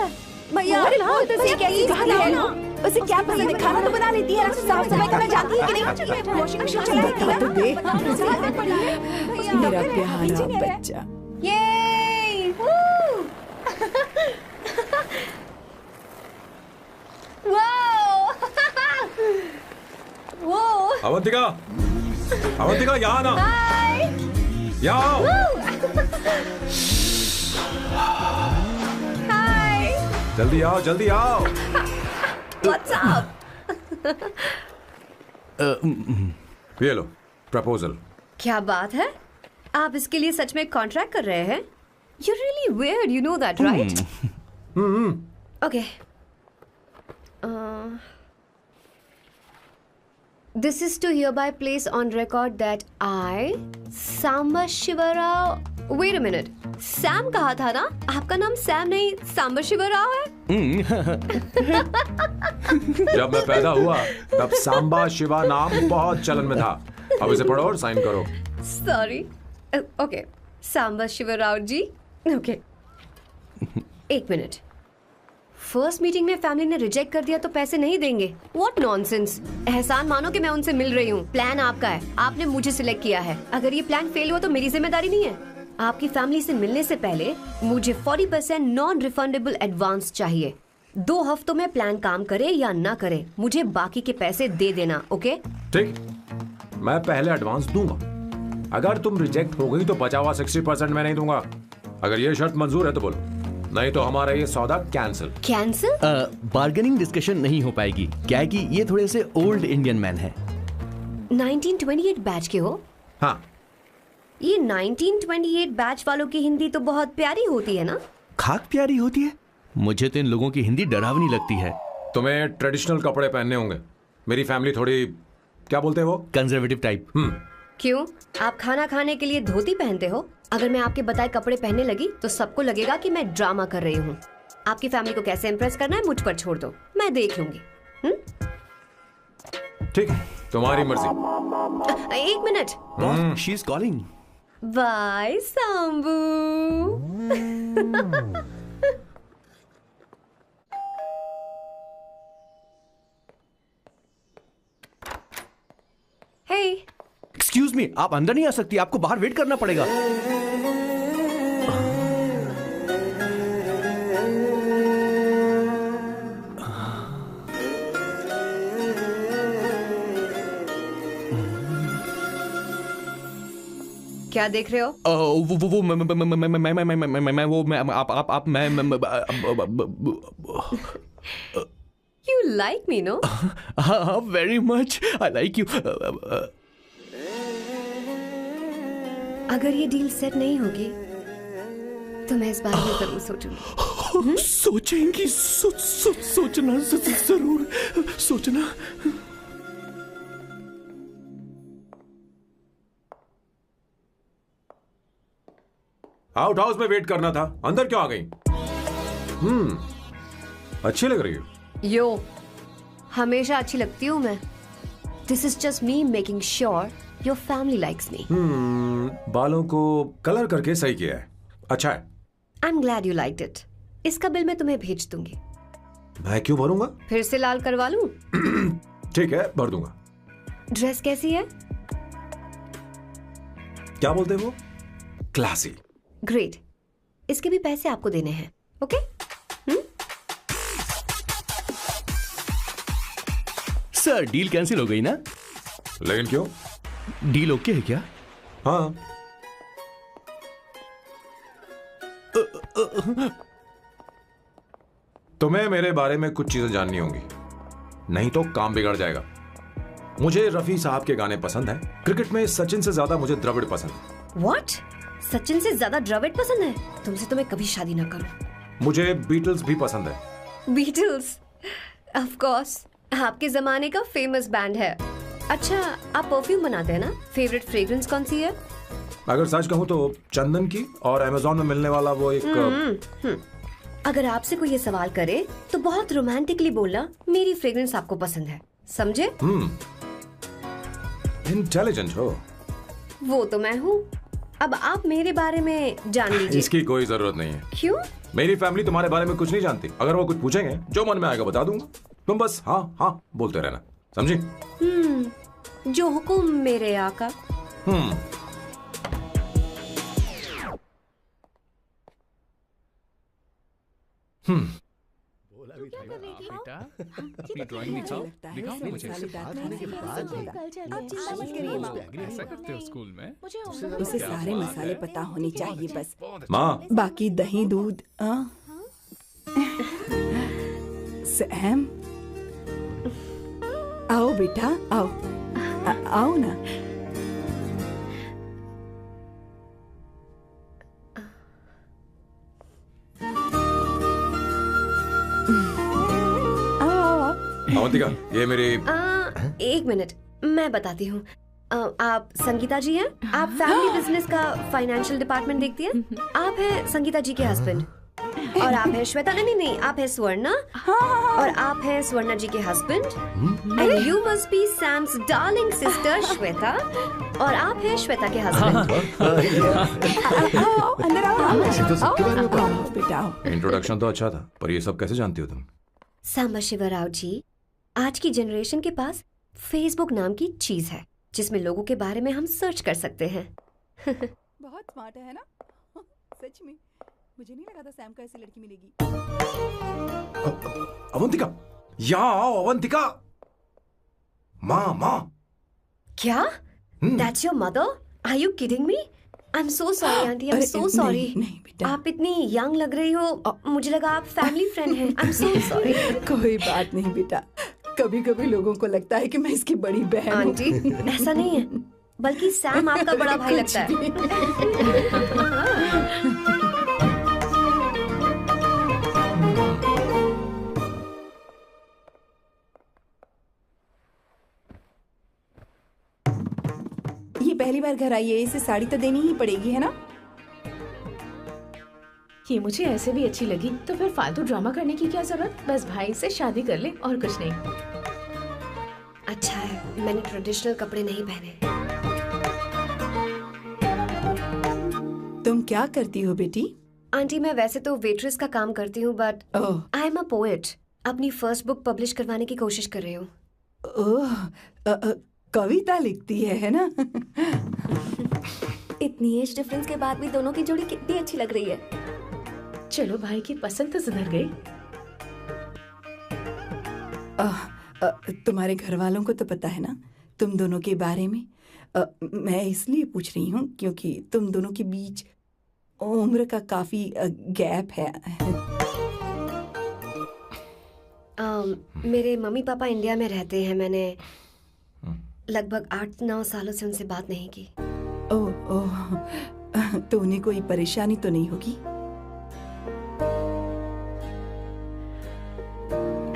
भैया उसे कैसी दिखती है? उसे क्या पसंद है? खाना तो बना लेती है, साफ सफाई करना जानती है कि नहीं? वॉशिंग मशीन चलाती है? तो दे मेरा प्यारा बच्चा। ये वो अवंतिका, अवंतिका यहाँ ना, यहाँ आओ। जल्दी आओ, जल्दी आओ। What's up? ये लो प्रपोजल। क्या बात है? आप इसके लिए सच में कॉन्ट्रैक्ट कर रहे हैं? You're really weird, you know that, right? Okay. This is to hereby place on record that I, Samba Shivarao. Wait a minute. Sam कहा था ना? आपका नाम सैम नहीं सांबा शिवराव है? जब मैं पैदा हुआ तब सांबा शिवा नाम बहुत चलन में था। अब इसे पढ़ो और साइन करो। Sorry. Okay. सांबा शिवराव जी. Okay. 1 मिनट। फर्स्ट मीटिंग में फैमिली ने रिजेक्ट कर दिया तो पैसे नहीं देंगे? What nonsense! एहसान मानो कि मैं उनसे मिल रही हूँ। प्लान आपका है, आपने मुझे सिलेक्ट किया है। अगर ये प्लान फेल हुआ तो मेरी जिम्मेदारी नहीं है। आपकी फैमिली से मिलने से पहले मुझे 40% नॉन रिफंडेबल एडवांस चाहिए। 2 हफ्तों में प्लान काम करे या ना करे, मुझे बाकी के पैसे दे देना। ओके? ठीक, मैं पहले एडवांस दूंगा। अगर तुम रिजेक्ट हो गई तो बचा हुआ 60% मैं नहीं दूंगा। अगर ये शर्त मंजूर है तो बोलो, नहीं तो हमारा ये सौदा कैंसिल। कैंसिल? बार्गेनिंग डिस्कशन नहीं हो पाएगी। क्या है कि ये थोड़े से ओल्ड इंडियन मैन है। 1928 बैच के हो? हाँ। ये 1928 बैच वालों की हिंदी तो बहुत प्यारी होती है ना? खाक प्यारी होती है? मुझे तो इन लोगों की हिंदी डरावनी लगती है। तुम्हें ट्रेडिशनल कपड़े पहनने होंगे। मेरी फैमिली थोड़ी, क्या बोलते हैं वो, कंजर्वेटिव टाइप। क्यों? आप खाना खाने के लिए धोती पहनते हो? अगर मैं आपके बताए कपड़े पहनने लगी तो सबको लगेगा कि मैं ड्रामा कर रही हूँ। आपकी फैमिली को कैसे इम्प्रेस करना है मुझ पर छोड़ दो, मैं देख लूंगी। ठीक है, तुम्हारी मर्जी। एक minute. She is calling. Bye Sambu. Hey. Excuse me, आप अंदर नहीं आ सकती, आपको बाहर वेट करना पड़ेगा। क्या देख रहे हो? वो मैं वो मैं आप मैं You like me, no? हाँ, very much. I like you. अगर ये डील सेट नहीं होगी तो मैं इस बारे में जरूर सोचूंगी। सोचेंगी, सोचना जरूर सोचना। आउट हाउस में वेट करना था, अंदर क्यों आ गई? अच्छी लग रही हो। यो, हमेशा अच्छी लगती हूँ मैं। This is just me making sure your family likes me. बालों को कलर करके सही किया है, अच्छा है। I am glad you liked it. इसका बिल मैं तुम्हें भेज दूंगी। मैं क्यों भरूंगा? फिर से लाल करवा लूं? ठीक है, भर दूंगा। ड्रेस कैसी है? क्या बोलते हैं वो? क्लासी। ग्रेट। इसके भी पैसे आपको देने हैं, ओके? सर, डील कैंसिल हो गई ना? लेकिन क्यों? डील ओके है क्या? हाँ। तुम्हें मेरे बारे में कुछ चीजें जाननी होंगी, नहीं तो काम बिगड़ जाएगा। मुझे रफी साहब के गाने पसंद हैं। क्रिकेट में सचिन से ज्यादा मुझे द्रविड़ पसंद है। What? सचिन से ज्यादा द्रविड़ पसंद है? तुमसे तो मैं कभी शादी ना करूं। मुझे बीटल्स भी पसंद है। बीटल्स? ऑफ कोर्स, आपके जमाने का फेमस बैंड है। अच्छा, आप परफ्यूम बनाते हैं ना? फेवरेट फ्रेग्रेंस कौन सी है? अगर सच कहूं तो चंदन की, और अमेज़न में मिलने वाला वो एक अगर आपसे कोई ये सवाल करे तो बहुत रोमांटिकली बोलना मेरी फ्रेग्रेंस आपको पसंद है, समझे? इंटेलिजेंट हो। वो तो मैं हूँ। अब आप मेरे बारे में जान लीजिए। इसकी कोई जरूरत नहीं है। क्यों? मेरी फैमिली तुम्हारे बारे में कुछ नहीं जानती। अगर वो कुछ पूछेंगे, जो मन में आएगा बता दूंगा। तुम बस हाँ हाँ बोलते रहना, समझी? जो हुकुम मेरे आका। बेटा, अपनी ड्राइंग दिखाओ, दिखाओ मुझे। ऐसा करते हो स्कूल में? उसे सारे मसाले पता होने चाहिए बस। माँ, बाकी दही दूध। सैम, आओ बेटा, आओ। आओ ना। अवंतिका, ये मेरी एक मिनट, मैं बताती हूँ। आप संगीता जी हैं? आप फैमिली बिजनेस का फाइनेंशियल डिपार्टमेंट देखती हैं? आप हैं संगीता जी के हस्बैंड। और आप हैं श्वेता, नहीं, आप हैं स्वर्णा। और आप हैं स्वर्णा जी के husband. And you must be Sam's darling sister Shweta. और आप हैं श्वेता के हस्बैंड। आओ, अंदर आओ बेटा। इंट्रोडक्शन तो अच्छा था, पर ये सब कैसे जानती हो तुम? सांबा शिवराव जी, आज की जनरेशन के पास फेसबुक नाम की चीज है जिसमें लोगों के बारे में हम सर्च कर सकते हैं। बहुत स्मार्ट है ना? सच में मुझे नहीं लगा था सैम को ऐसी लड़की मिलेगी। अवंतिका, यहाँ आओ अवंतिका। माँ। क्या? That's your mother? Are you kidding me? I'm so sorry, auntie. I'm so sorry. नहीं बेटा। आप इतनी यंग लग रही हो, मुझे लगा आप फैमिली फ्रेंड हैं। I'm so sorry. कोई बात नहीं बेटा, कभी कभी लोगों को लगता है कि मैं इसकी बड़ी बहन हूँ। आंटी ऐसा नहीं है, बल्कि सैम आपका बड़ा भाई लगता है। ये पहली बार घर आई है, इसे साड़ी तो देनी ही पड़ेगी, है ना? ये मुझे ऐसे भी अच्छी लगी, तो फिर फालतू ड्रामा करने की क्या जरूरत? बस भाई से शादी कर ले और कुछ नहीं। अच्छा है मैंने ट्रेडिशनल कपड़े नहीं पहने। तुम क्या करती हो बेटी? आंटी मैं वैसे तो वेट्रेस का काम करती हूँ, but oh I am a poet. अपनी फर्स्ट बुक पब्लिश करवाने की कोशिश कर रही हूँ। ओह, कविता लिखती है ना? इतनी एज डिफरेंस के बाद भी दोनों की जोड़ी कितनी अच्छी लग रही है। चलो भाई की पसंद तो सुधर गई। तुम्हारे घर वालों को तो पता है ना तुम दोनों के बारे में? मैं इसलिए पूछ रही हूँ क्योंकि तुम दोनों के बीच उम्र का काफी गैप है। मेरे मम्मी पापा इंडिया में रहते हैं। मैंने लगभग 8-9 सालों से उनसे बात नहीं की। ओह ओह, तो उन्हें कोई परेशानी तो नहीं होगी?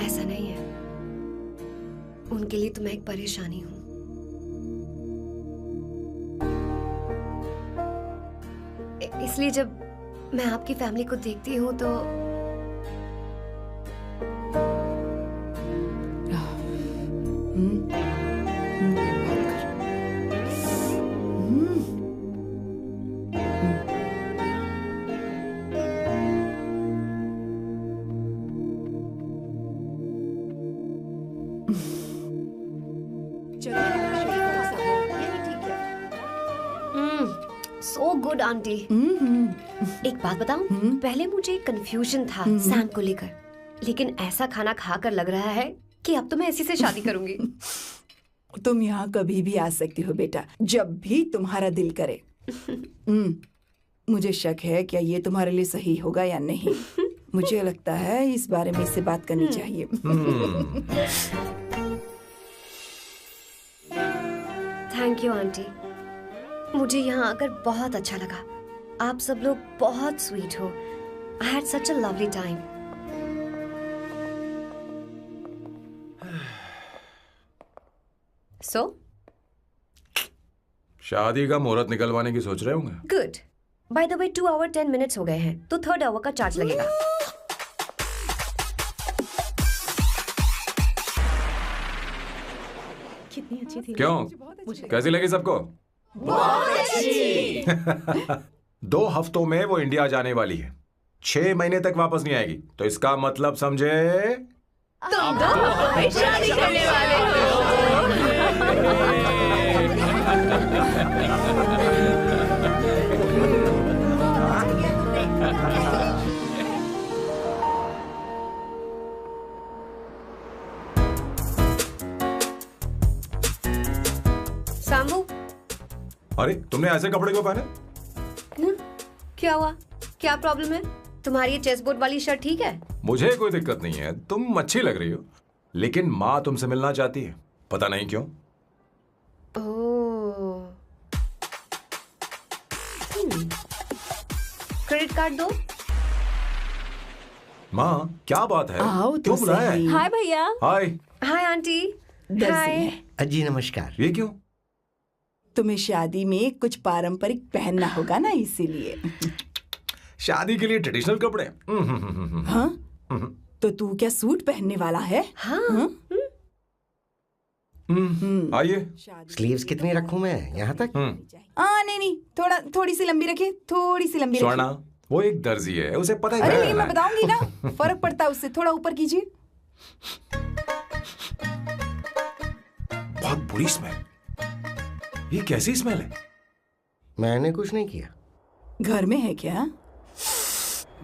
ऐसा नहीं है, उनके लिए तो मैं एक परेशानी हूँ। इसलिए जब मैं आपकी फैमिली को देखती हूँ तो सो गुड आंटी। एक बात बताऊं, पहले मुझे कंफ्यूजन था सैम को लेकर, लेकिन ऐसा खाना खाकर लग रहा है कि अब तो मैं इसी से शादी करूंगी। तुम यहाँ कभी भी आ सकती हो बेटा, जब भी तुम्हारा दिल करे। मुझे शक है क्या ये तुम्हारे लिए सही होगा या नहीं। मुझे लगता है इस बारे में इससे बात करनी चाहिए। थैंक यू आंटी, मुझे यहाँ आकर बहुत अच्छा लगा। आप सब लोग बहुत स्वीट हो। I had such a lovely time. So शादी का मुहूर्त निकलवाने की सोच रहे होंगे। Good. By the way 2 hour 10 minutes हो गए हैं, तो 3rd आवर का चार्ज लगेगा। कितनी अच्छी थी। क्यों, कैसी लगी सबको? बहुत अच्छी। 2 हफ्तों में वो इंडिया जाने वाली है, 6 महीने तक वापस नहीं आएगी। तो इसका मतलब समझे तुम दोनों शादी करने वाले सांबू, अरे तुमने ऐसे कपड़े क्यों पहने? क्या हुआ? क्या प्रॉब्लम है? तुम्हारी ये चेस्ट बोर्ड वाली शर्ट ठीक है? मुझे कोई दिक्कत नहीं है, तुम अच्छी लग रही हो, लेकिन माँ तुमसे मिलना चाहती है, पता नहीं क्यों। ओह, क्रेडिट कार्ड दो। माँ क्या बात है, आओ तो क्यों बुलाया है? सही। हाय भैया। हाय। Hi aunty. दर्जी हाय। है। जी नमस्कार। ये क्यों? तुम्हें शादी में कुछ पारंपरिक पहनना होगा ना, इसीलिए। शादी के लिए ट्रेडिशनल कपड़े? हाँ? तो तू क्या सूट पहनने वाला है? हाँ। आइए। स्लीव्स कितनी रखूं मैं, यहाँ तक? नहीं नहीं, थोड़ी सी लंबी रखिए, थोड़ी सी लंबी स्वर्णा, रखिए। वो एक दर्जी है, उसे पता है अरे क्या नहीं, मैं करना है। बताऊंगी ना, फर्क पड़ता है उससे। थोड़ा ऊपर कीजिए। बहुत बुरी स्मेल। ये कैसी स्मेल है? मैंने कुछ नहीं किया। घर में है क्या?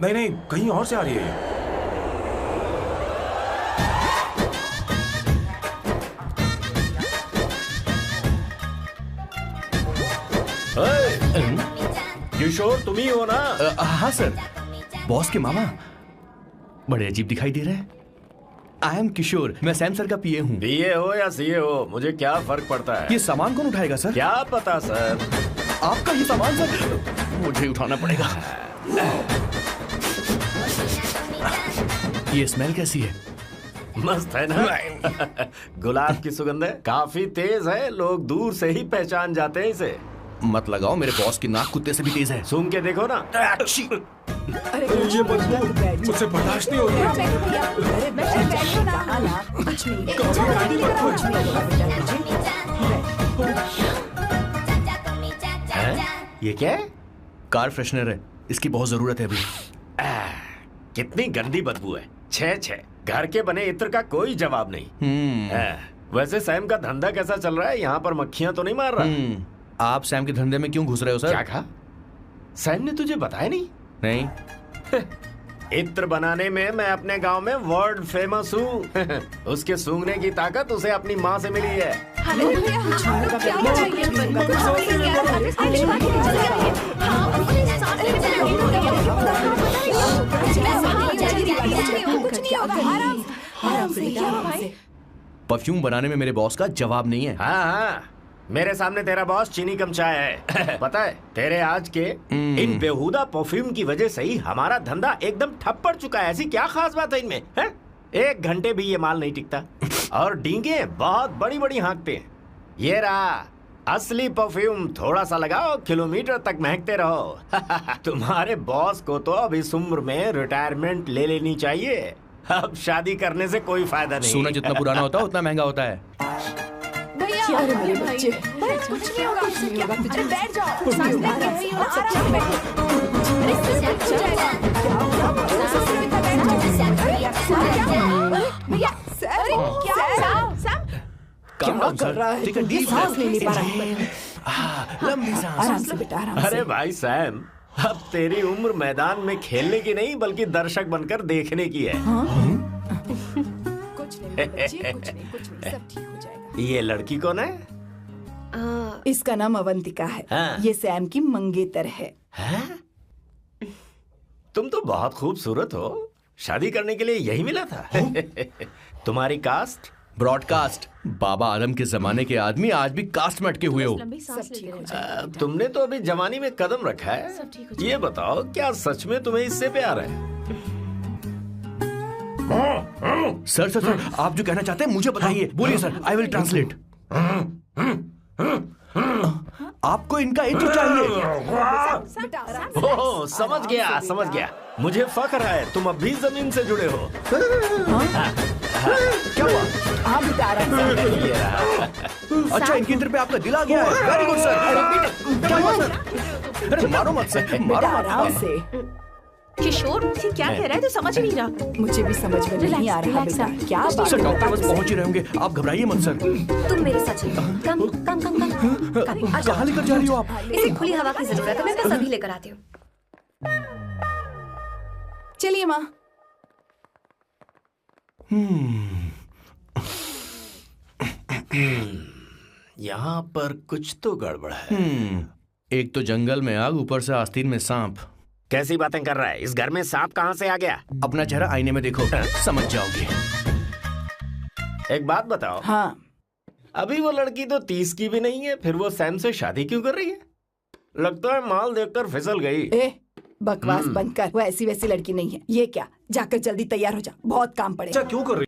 नहीं नहीं, कहीं और से आ रही है ये। किशोर तुम ही हो ना? हाँ सर, बॉस के मामा। बड़े अजीब दिखाई दे रहे हैं। आई एम किशोर, मैं सैम सर का पीए हूँ। बीए हो या सीए हो, मुझे क्या फर्क पड़ता है? ये सामान कौन उठाएगा सर? क्या पता सर। आपका ये सामान सर मुझे उठाना पड़ेगा। ये स्मेल कैसी है? मस्त है ना? गुलाब की सुगंध है, काफी तेज है, लोग दूर से ही पहचान जाते हैं इसे। मत लगाओ, मेरे बॉस की नाक कुत्ते से भी तेज है। सूंघ के देखो ना। अरे ये बदबू मुझसे बर्दाश्त नहीं हो रही है। ये क्या है? कार फ्रेशनर है, इसकी बहुत जरूरत है अभी। कितनी गंदी बदबू है। छे घर के बने इत्र का कोई जवाब नहीं। वैसे सैम का धंधा कैसा चल रहा है? यहाँ पर मक्खियां तो नहीं मार रहा? आप सैम के धंधे में क्यों घुस रहे हो सर? क्या कहा? सैम ने तुझे बताया नहीं? नहीं। इत्र बनाने में मैं अपने गांव में वर्ल्ड फेमस हूँ। उसके सूंघने की ताकत उसे अपनी माँ से मिली है। परफ्यूम बनाने में मेरे बॉस का जवाब नहीं है। हाँ, मेरे सामने तेरा बॉस चीनी कम चाय है। पता है तेरे आज के इन बेहुदा परफ्यूम की वजह से ही हमारा धंधा एकदम ठप पड़ चुका है। ऐसी क्या खास बात है इनमें? है? 1 घंटे भी ये माल नहीं टिकता और डींगे बहुत बड़ी बड़ी हाँकते हैं। ये रहा असली परफ्यूम, थोड़ा सा लगाओ, किलोमीटर तक महकते रहो। तुम्हारे बॉस को तो अब इस उम्र में रिटायरमेंट ले लेनी चाहिए। अब शादी करने से कोई फायदा नहीं। सोना जितना पुराना होता है उतना महंगा होता है। अरे मेरे बच्चे, कुछ नहीं होगा, कुछ नहीं होगा, तुझे बैठ जाओ, सांस ले रही हो, आराम से बैठो। भैया, क्या कर रहा है? सांस नहीं ले पा रहा है। लंबी सांस। आराम से बेटा, आराम से। अरे भाई सैम, अब तेरी उम्र मैदान में खेलने की नहीं बल्कि दर्शक बनकर देखने की है। कुछ नहीं बच्चे, कुछ नहीं, सब ठीक हो जाएगा। ये लड़की कौन है? इसका नाम अवंतिका है। हाँ। ये सैम की मंगेतर है। तुम तो बहुत खूबसूरत हो, शादी करने के लिए यही मिला था। तुम्हारी कास्ट? ब्रॉडकास्ट। बाबा आदम के जमाने के आदमी आज भी कास्ट में अटके हुए हो। तुमने तो अभी जवानी में कदम रखा है। ये बताओ, क्या सच में तुम्हें इससे प्यार है? सर सर सर, आप जो कहना चाहते हैं मुझे बताइए। बोलिए सर, आई विल ट्रांसलेट। आपको इनका इत्र चाहिए। ओह, समझ गया। मुझे फख्र है तुम अब भी जमीन से जुड़े हो। क्या हुआ? हाँ बेटा, आराम से। अच्छा, इनके इत्र पे आपका दिल आ गया है। Very good sir. क्या हुआ सर? अरे मारो मत सर, मारो मत। आराम से। किशोर, ये क्या कह रहा है? तो समझ ही नहीं रहा। मुझे भी समझ में नहीं आ रहा बेटा, क्या बात सर, है? डॉक्टर बस पहुंच ही रहे होंगे, आप घबराइए मत सर। तुम मेरे साथ चलो। कम कम कम कम। कहाँ लेकर जा रही हो आप? इसे खुली हवा की जरूरत है, मैं बस अभी लेकर आती हूँ। चलिए माँ। यहाँ पर कुछ तो गड़बड़ है। एक तो जंगल में आग, ऊपर से आस्तीन में सांप। कैसी बातें कर रहा है? इस घर में सांप कहाँ से आ गया? अपना चेहरा आईने में देखो, समझ जाओगे। एक बात बताओ। हाँ। अभी वो लड़की तो 30 की भी नहीं है, फिर वो सैम से शादी क्यों कर रही है? लगता है माल देखकर फिसल गई। बकवास बंद कर, वो ऐसी वैसी लड़की नहीं है। ये क्या, जाकर जल्दी तैयार हो जा, बहुत काम पड़ेगा। क्यों कर रही?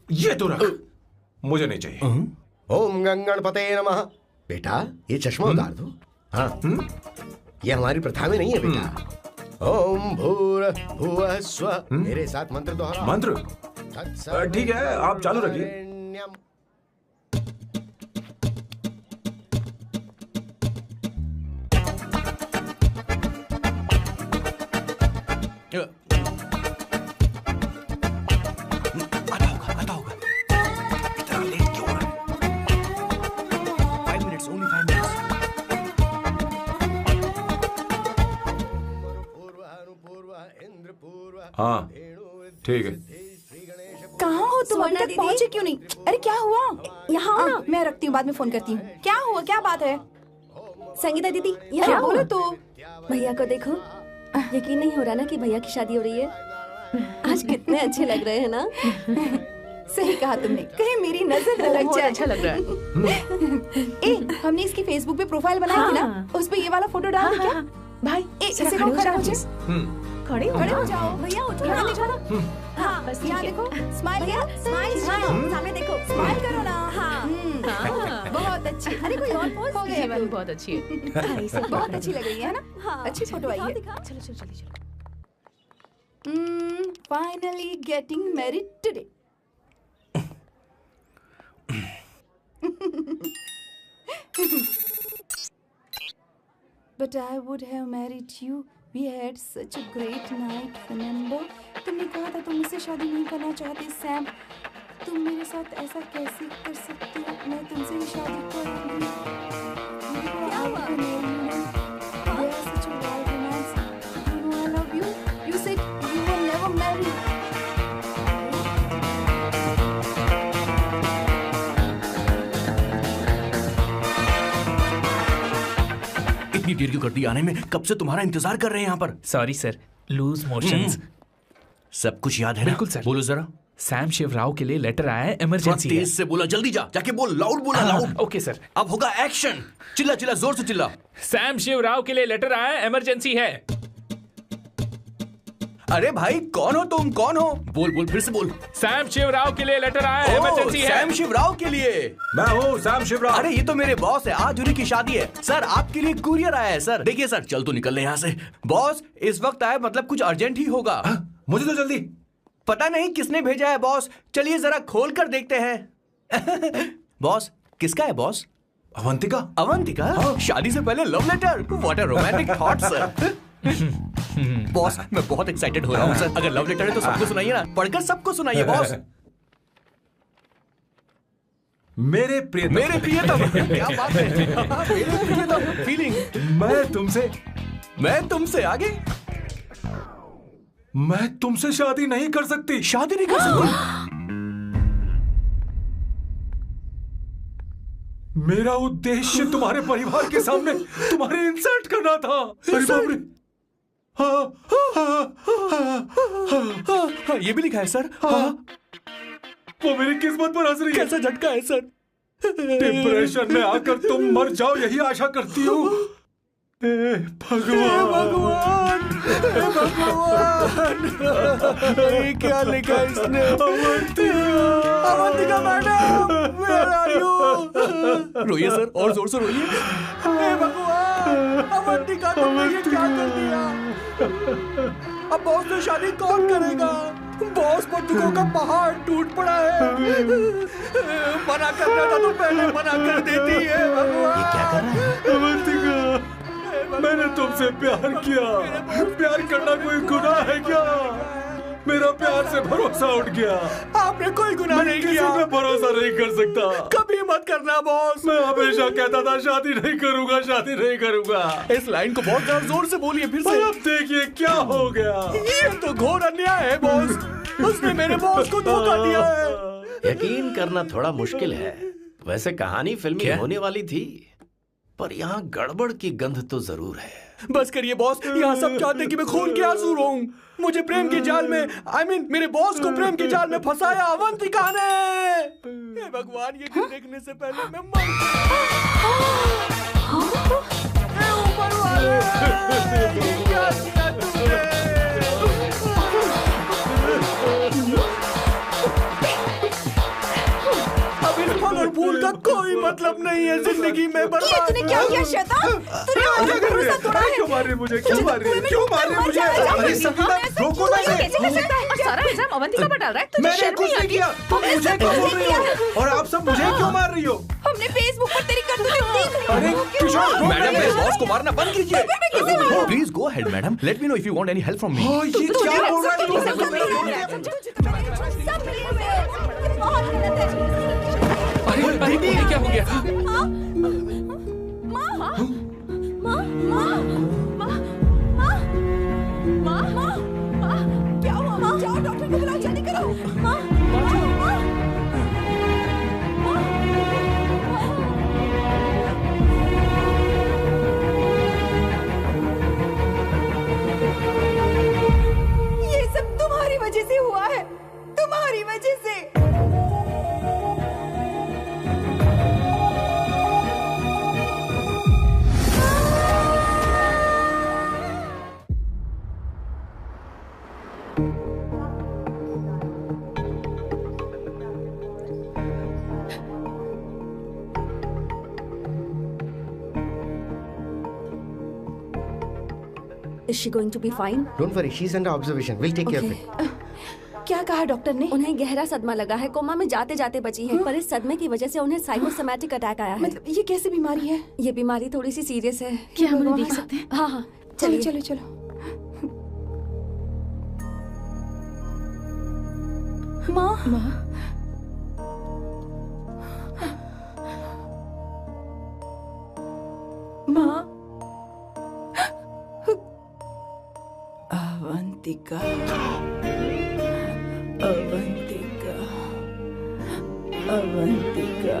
ये तो रख, मुझे नहीं चाहिए। ओम गंगणपते नमः। बेटा, ये चश्मा उतार दो। हाँ, ये हमारी प्रथा में नहीं है बेटा। ओम भूर्भुवः स्वः। मेरे साथ मंत्र दोहराओ। मंत्र? ठीक है, आप चालू रखिए। आता होगा। इतना लेट क्यों हो रहा है? 5 minutes, only 5 minutes। हाँ, ठीक है। कहाँ हो तुम? अभी तक पहुँचे क्यों नहीं? अरे क्या हुआ? यहाँ आओ ना, मैं रखती हूँ, बाद में फोन करती हूँ। क्या हुआ, क्या बात है? संगीता दीदी, क्या यहाँ बोलो तो। तो। भैया को देखो। यकीन नहीं हो रहा ना कि भैया की शादी हो रही है। आज कितने अच्छे लग रहे हैं ना। सही कहा तुमने, कहीं मेरी नजर न लग बहुत जाए। अच्छा लग रहा है। हमने इसकी फेसबुक पे प्रोफाइल बनाई थी ना, उस पे ये वाला फोटो डाल दे क्या? भाई इसे जरा को खड़ा हो जाओ। जाए। खड़े हो खड़े हो जाओ। जाओ भैया, उठो यहाँ ना। देखो ना। हाँ बस यहाँ ठीक है। देखो, स्माइल किया, स्माइल सामने देखो, स्माइल करो ना। हाँ बहुत अच्छी। अरे कोई और पोज हो ये गई वाली बहुत अच्छी है। बहुत अच्छी लग रही है ना। हाँ अच्छी फोटो आई है। दिखाओ। चलो चलो चलो चलो। Finally getting married today. But I would have married you. We had such a great night, Fernando. तुमने कहा था तुम मुझसे शादी नहीं करना चाहती, सैम। तुम मेरे साथ ऐसा कैसे कर सकती हो? मैं तुमसे ही शादी करूंगी। I would marry you. We are such a wild romance. You know I love you. You said you will never marry. इतनी देर क्यों कर दी आने में? कब से तुम्हारा इंतजार कर रहे हैं यहाँ पर। Sorry sir, loose motions. सब कुछ याद है ना? बिल्कुल सर। बोलो जरा। सैम शिवराव के लिए लेटर आया है, थोड़ा इमरजेंसी है। तेज से बोला, जल्दी जा, जाके बोल, लाउड बोला, लाउड। Okay sir. अब होगा एक्शन। चिल्ला चिल्ला, जोर से चिल्ला। सैम शिवराव के लिए लेटर आया है, इमरजेंसी है। अरे भाई, कौन हो तुम? कौन हो? बोल बोल, फिर से बोल। सैम शिवराव के लिए लेटर आया है, इमरजेंसी है। सैम शिवराव के लिए। मैं हूँ सैम शिवराव। अरे ये तो मेरे बॉस है, आज उन्हीं की शादी है। सर आपके लिए कुरियर आया है सर। देखिए सर, चल तो निकल ले यहाँ से। बॉस इस वक्त आए, मतलब कुछ अर्जेंट ही होगा। मुझे तो जल्दी। पता नहीं किसने भेजा है बॉस, चलिए जरा खोल कर देखते हैं। बॉस किसका है बॉस? अवंतिका। अवंतिका? शादी से पहले love letter? What a romantic thought sir. Boss मैं बहुत एक्साइटेड हो रहा हूँ सर। अगर लव लेटर है तो सबको सुनाइए ना, पढ़कर सबको सुनाइए बॉस। मेरे प्रियतम। मेरे प्रियतम। क्या बात है। मेरे प्रियतम फीलिंग। मैं तुमसे आगे। मैं तुमसे शादी नहीं कर सकती। शादी नहीं कर सकती? मेरा उद्देश्य तुम्हारे परिवार के सामने तुम्हारी इंसल्ट करना था। अरे बाप रे। ये भी लिखा है सर। वो मेरी किस्मत पर हंस रही है। कैसा झटका है सर। डिप्रेशन में आकर तुम मर जाओ, यही आशा करती हूँ। भगवान, ये क्या लिखा है इसने? Avantika madam, where are you? रोइए सर, और जोर से रोइए। हे भगवान, अवंतिका तुमने ये क्या कर दिया? अब बॉस से शादी कौन करेगा? बॉस पर दुखों का पहाड़ टूट पड़ा है। मना करना था तो पहले मना कर देती है। भगवान, ये क्या कर रहा है? अवंतिका, मैंने तुमसे प्यार किया। प्यार करना कोई गुनाह है क्या? मेरा प्यार से भरोसा उठ गया। आपने कोई गुनाह नहीं किया। किसी पे भरोसा नहीं कर सकता। कभी मत करना बॉस। मैं हमेशा कहता था शादी नहीं करूंगा, शादी नहीं करूंगा। इस लाइन को बहुत ज्यादा जोर से बोलिए फिर से। अब देखिए क्या हो गया। ये तो घोर अन्याय है बॉस। उसने मेरे बॉस को धोखा दिया है। यकीन करना थोड़ा मुश्किल है। वैसे कहानी फिल्मी होने वाली थी, पर यहाँ गड़बड़ की गंध तो जरूर है। बस करिए बॉस, यहाँ सब चाहते हैं कि मैं खून के आंसू रोऊं। मुझे प्रेम के जाल में, मेरे बॉस को प्रेम के जाल में फंसाया अवंतिका ने। हे भगवान, ये दिन देखने से पहले मैं मर हे ऊपर वाले, ये क्या किया तुमने? अब इस फल और फूल का कोई मतलब नहीं है जिंदगी में। बर्बाद। तूने क्या किया शैतान? तूने मेरा भरोसा तोड़ा है। क्यों मार रही मुझे? क्यों मार रही? क्यों मार रही मुझे? अरे संगीता, रोको ना इसे। कैसे कर सकता है? और सारा इल्जाम अवंतिका पर डाल रहा है। तुझे मैंने शर्म कुछ नहीं नहीं आती? किया। तुम मुझे क्यों बोल रही हो? और आप सब मुझे क्यों मार रही हो? हमने फेसबुक पर तेरी करतूतें देख ली। अरे किशोर, मैडम, मेरे बॉस को मारना बंद कीजिए। Please go ahead madam, let me know if you want any help from me. ये क्या बोल रहा है? अरे ये क्या हो गया? क्या हुआ माँ? जाओ डॉक्टर को बुलाओ, जल्दी करो। माँ, Is she going to be fine? Don't worry, she's under observation. We'll take care of it. क्या कहा डॉक्टर ने? उन्हें गहरा सदमा लगा है, कोमा में जाते जाते बची है, पर इस सदमे की वजह से उन्हें साइकोसोमैटिक अटैक आया है। मतलब ये कैसी बीमारी है? ये बीमारी थोड़ी सी सीरियस है। क्या हम उन्हें देख सकते हैं? हाँ हाँ, चलो चलिए। चलो चलो। माँ माँ, माँ, अवंतिका, अवंतिका, अवंतिका,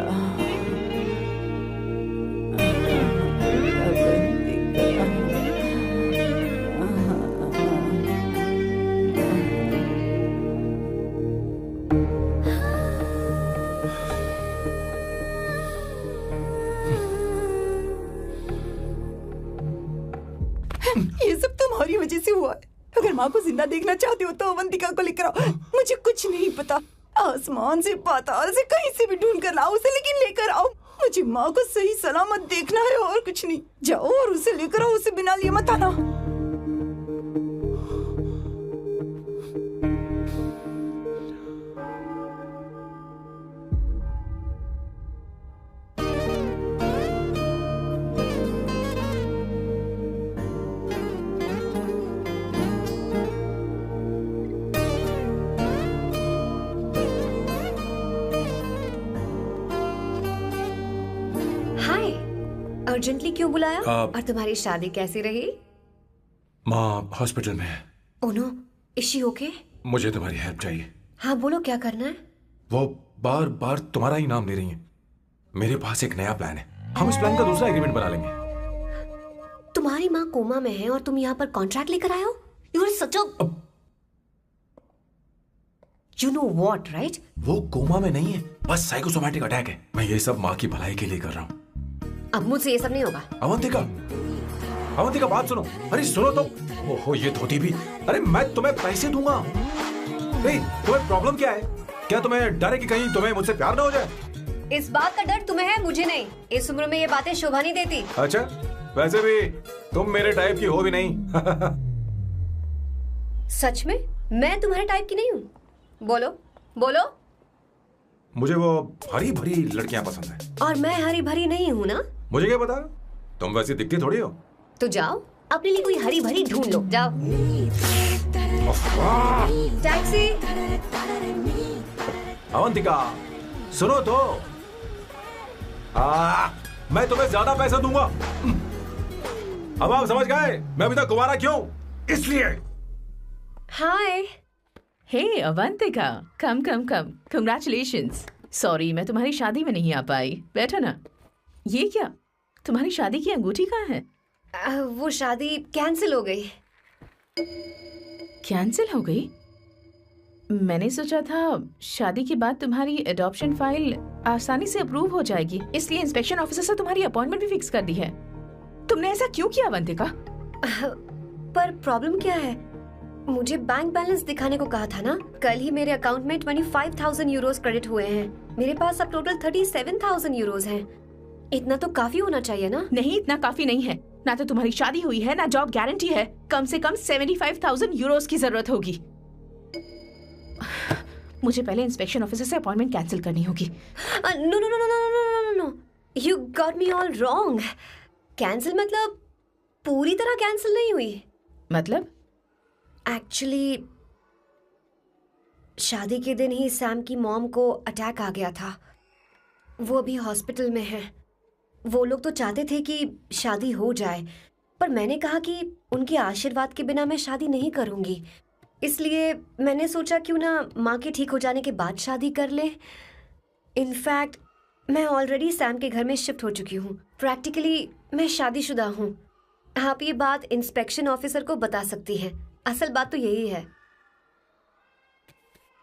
ये सब तुम्हारी वजह से हुआ है। अगर माँ को जिंदा देखना चाहते हो तो अवंतिका को लेकर आओ। मुझे कुछ नहीं पता, आसमान से पाताल से कहीं से भी ढूंढ कर लाओ उसे, लेकिन लेकर आओ। मुझे माँ को सही सलामत देखना है और कुछ नहीं। जाओ और उसे लेकर आओ, उसे बिना लिए मत आना। अर्जेंटली क्यों बुलाया? और तुम्हारी शादी कैसी रही? माँ हॉस्पिटल में है। Oh no, is she okay? मुझे तुम्हारी हेल्प चाहिए। हाँ बोलो, क्या करना है? वो बार बार तुम्हारा ही नाम ले रही हैं। मेरे पास एक नया प्लान है, हम इस प्लान का दूसरा एग्रीमेंट बना लेंगे। तुम्हारी माँ कोमा में है और तुम यहाँ पर कॉन्ट्रैक्ट लेकर आए हो? You are such a you know what, right? वो कोमा में नहीं है, बस साइकोसोमैटिक अटैक है। मैं ये सब माँ की भलाई के लिए कर रहा हूँ। अब मुझसे ये सब नहीं होगा। अवंतिका, अवंतिका बात सुनो। अरे सुनो तो। ओहो ये धोती भी। अरे मैं तुम्हें पैसे दूंगा। तुम्हें प्रॉब्लम क्या है? क्या तुम्हें डर है कि कहीं तुम्हें मुझसे प्यार ना हो जाए? इस बात का डर तुम्हें है, मुझे नहीं। इस उम्र में ये बातें शोभा नहीं देती। अच्छा, वैसे भी तुम मेरे टाइप की हो भी नहीं। सच में मैं तुम्हारे टाइप की नहीं हूँ? बोलो बोलो। मुझे वो हरी भरी लड़कियां पसंद है। और मैं हरी भरी नहीं हूँ ना? मुझे क्या पता, तुम वैसी दिखती थोड़ी हो। तो जाओ अपने लिए कोई हरी भरी ढूंढ लो, जाओ। टैक्सी। अवंतिका सुनो तो। मैं तुम्हें ज्यादा पैसा दूंगा। अब आप समझ गए मैं अभी तक कुंवारा क्यों? इसलिए। हाय। हे अवंतिका, कम कम कम, कंग्रेचुलेशंस। सॉरी मैं तुम्हारी शादी में नहीं आ पाई। बैठो ना। ये क्या, तुम्हारी शादी की अंगूठी कहाँ है? वो शादी कैंसिल हो गई। कैंसिल हो गई? मैंने सोचा था शादी के बाद तुम्हारी एडॉप्शन फाइल आसानी से अप्रूव हो जाएगी, इसलिए इंस्पेक्शन ऑफिसर से तुम्हारी अपॉइंटमेंट भी फिक्स कर दी है। तुमने ऐसा क्यों किया अवंतिका? पर प्रॉब्लम क्या है? मुझे बैंक बैलेंस दिखाने को कहा था ना। कल ही मेरे अकाउंट में 25,000 यूरोस क्रेडिट हुए हैं। मेरे पास अब टोटल 37,000 यूरोस हैं। इतना तो काफी होना चाहिए ना? नहीं, इतना काफी नहीं है। ना तो तुम्हारी शादी हुई है, ना जॉब गारंटी है। कम से कम 75,000 यूरोस की जरूरत होगी। मुझे पहले इंस्पेक्शन ऑफिसर से अपॉइंटमेंट कैंसिल करनी होगी। No no no no no no no, you got me all wrong. Cancel मतलब पूरी तरह कैंसिल नहीं हुई। मतलब? एक्चुअली शादी के दिन ही सैम की मॉम को अटैक आ गया था। वो अभी हॉस्पिटल में है। वो लोग तो चाहते थे कि शादी हो जाए, पर मैंने कहा कि उनके आशीर्वाद के बिना मैं शादी नहीं करूंगी। इसलिए मैंने सोचा क्यों ना माँ के ठीक हो जाने के बाद शादी कर ले। इनफैक्ट मैं ऑलरेडी सैम के घर में शिफ्ट हो चुकी हूँ। प्रैक्टिकली मैं शादीशुदा हूँ। आप ये बात इंस्पेक्शन ऑफिसर को बता सकती हैं। असल बात तो यही है।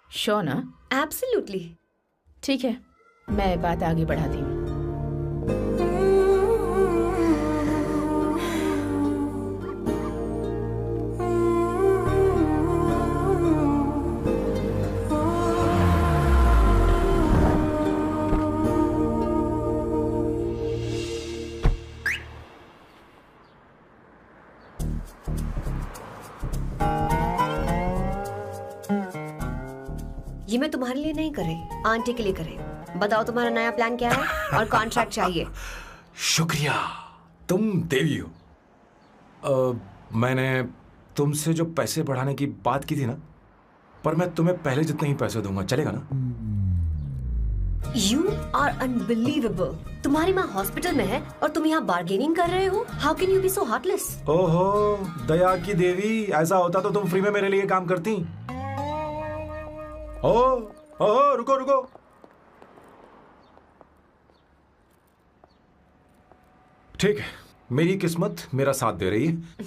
श्योर ना? एब्सोल्युटली। ठीक है, मैं बात आगे बढ़ाती हूँ। ये मैं तुम्हारे लिए नहीं कर रही, आंटी के लिए कर रही। बताओ तुम्हारा नया प्लान क्या है और कॉन्ट्रैक्ट चाहिए। शुक्रिया, तुम देवी हो। मैंने तुमसे जो पैसे बढ़ाने की बात की थी ना, पर मैं तुम्हें पहले जितने ही पैसे दूंगा, चलेगा ना? You are unbelievable. तुम्हारी माँ हॉस्पिटल में है और तुम यहाँ बार्गेनिंग कर रहे हो? How can you be so heartless? ओहो दया की देवी, ऐसा होता तो तुम फ्री में मेरे लिए काम करती। ओहो रुको रुको, ठीक है, मेरी किस्मत मेरा साथ दे रही है।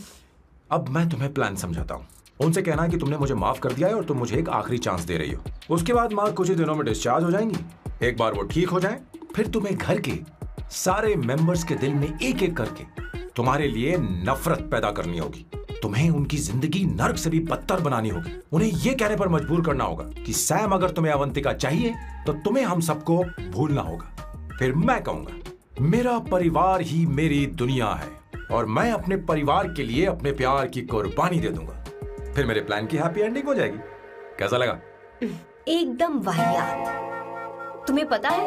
अब मैं तुम्हें प्लान समझाता हूँ। उनसे कहना कि तुमने मुझे माफ कर दिया है और तुम मुझे एक आखिरी चांस दे रही हो। उसके बाद माँ कुछ ही दिनों में डिस्चार्ज हो जाएंगी। एक बार वो ठीक हो जाएं, फिर तुम्हें घर के सारे मेंबर्स के दिल में एक एक करके तुम्हारे लिए नफरत पैदा करनी होगी। तुम्हें उनकी जिंदगी नर्क से भी बदतर बनानी होगी। उन्हें यह कहने पर मजबूर करना होगा कि सैम, अगर तुम्हें अवंतिका चाहिए तो तुम्हें हम सबको भूलना होगा। फिर मैं कहूंगा मेरा परिवार ही मेरी दुनिया है और मैं अपने परिवार के लिए अपने प्यार की कुर्बानी दे दूंगा। फिर मेरे प्लान की हैप्पी एंडिंग हो जाएगी। कैसा लगा? एकदम वाहियात। तुम्हें पता है,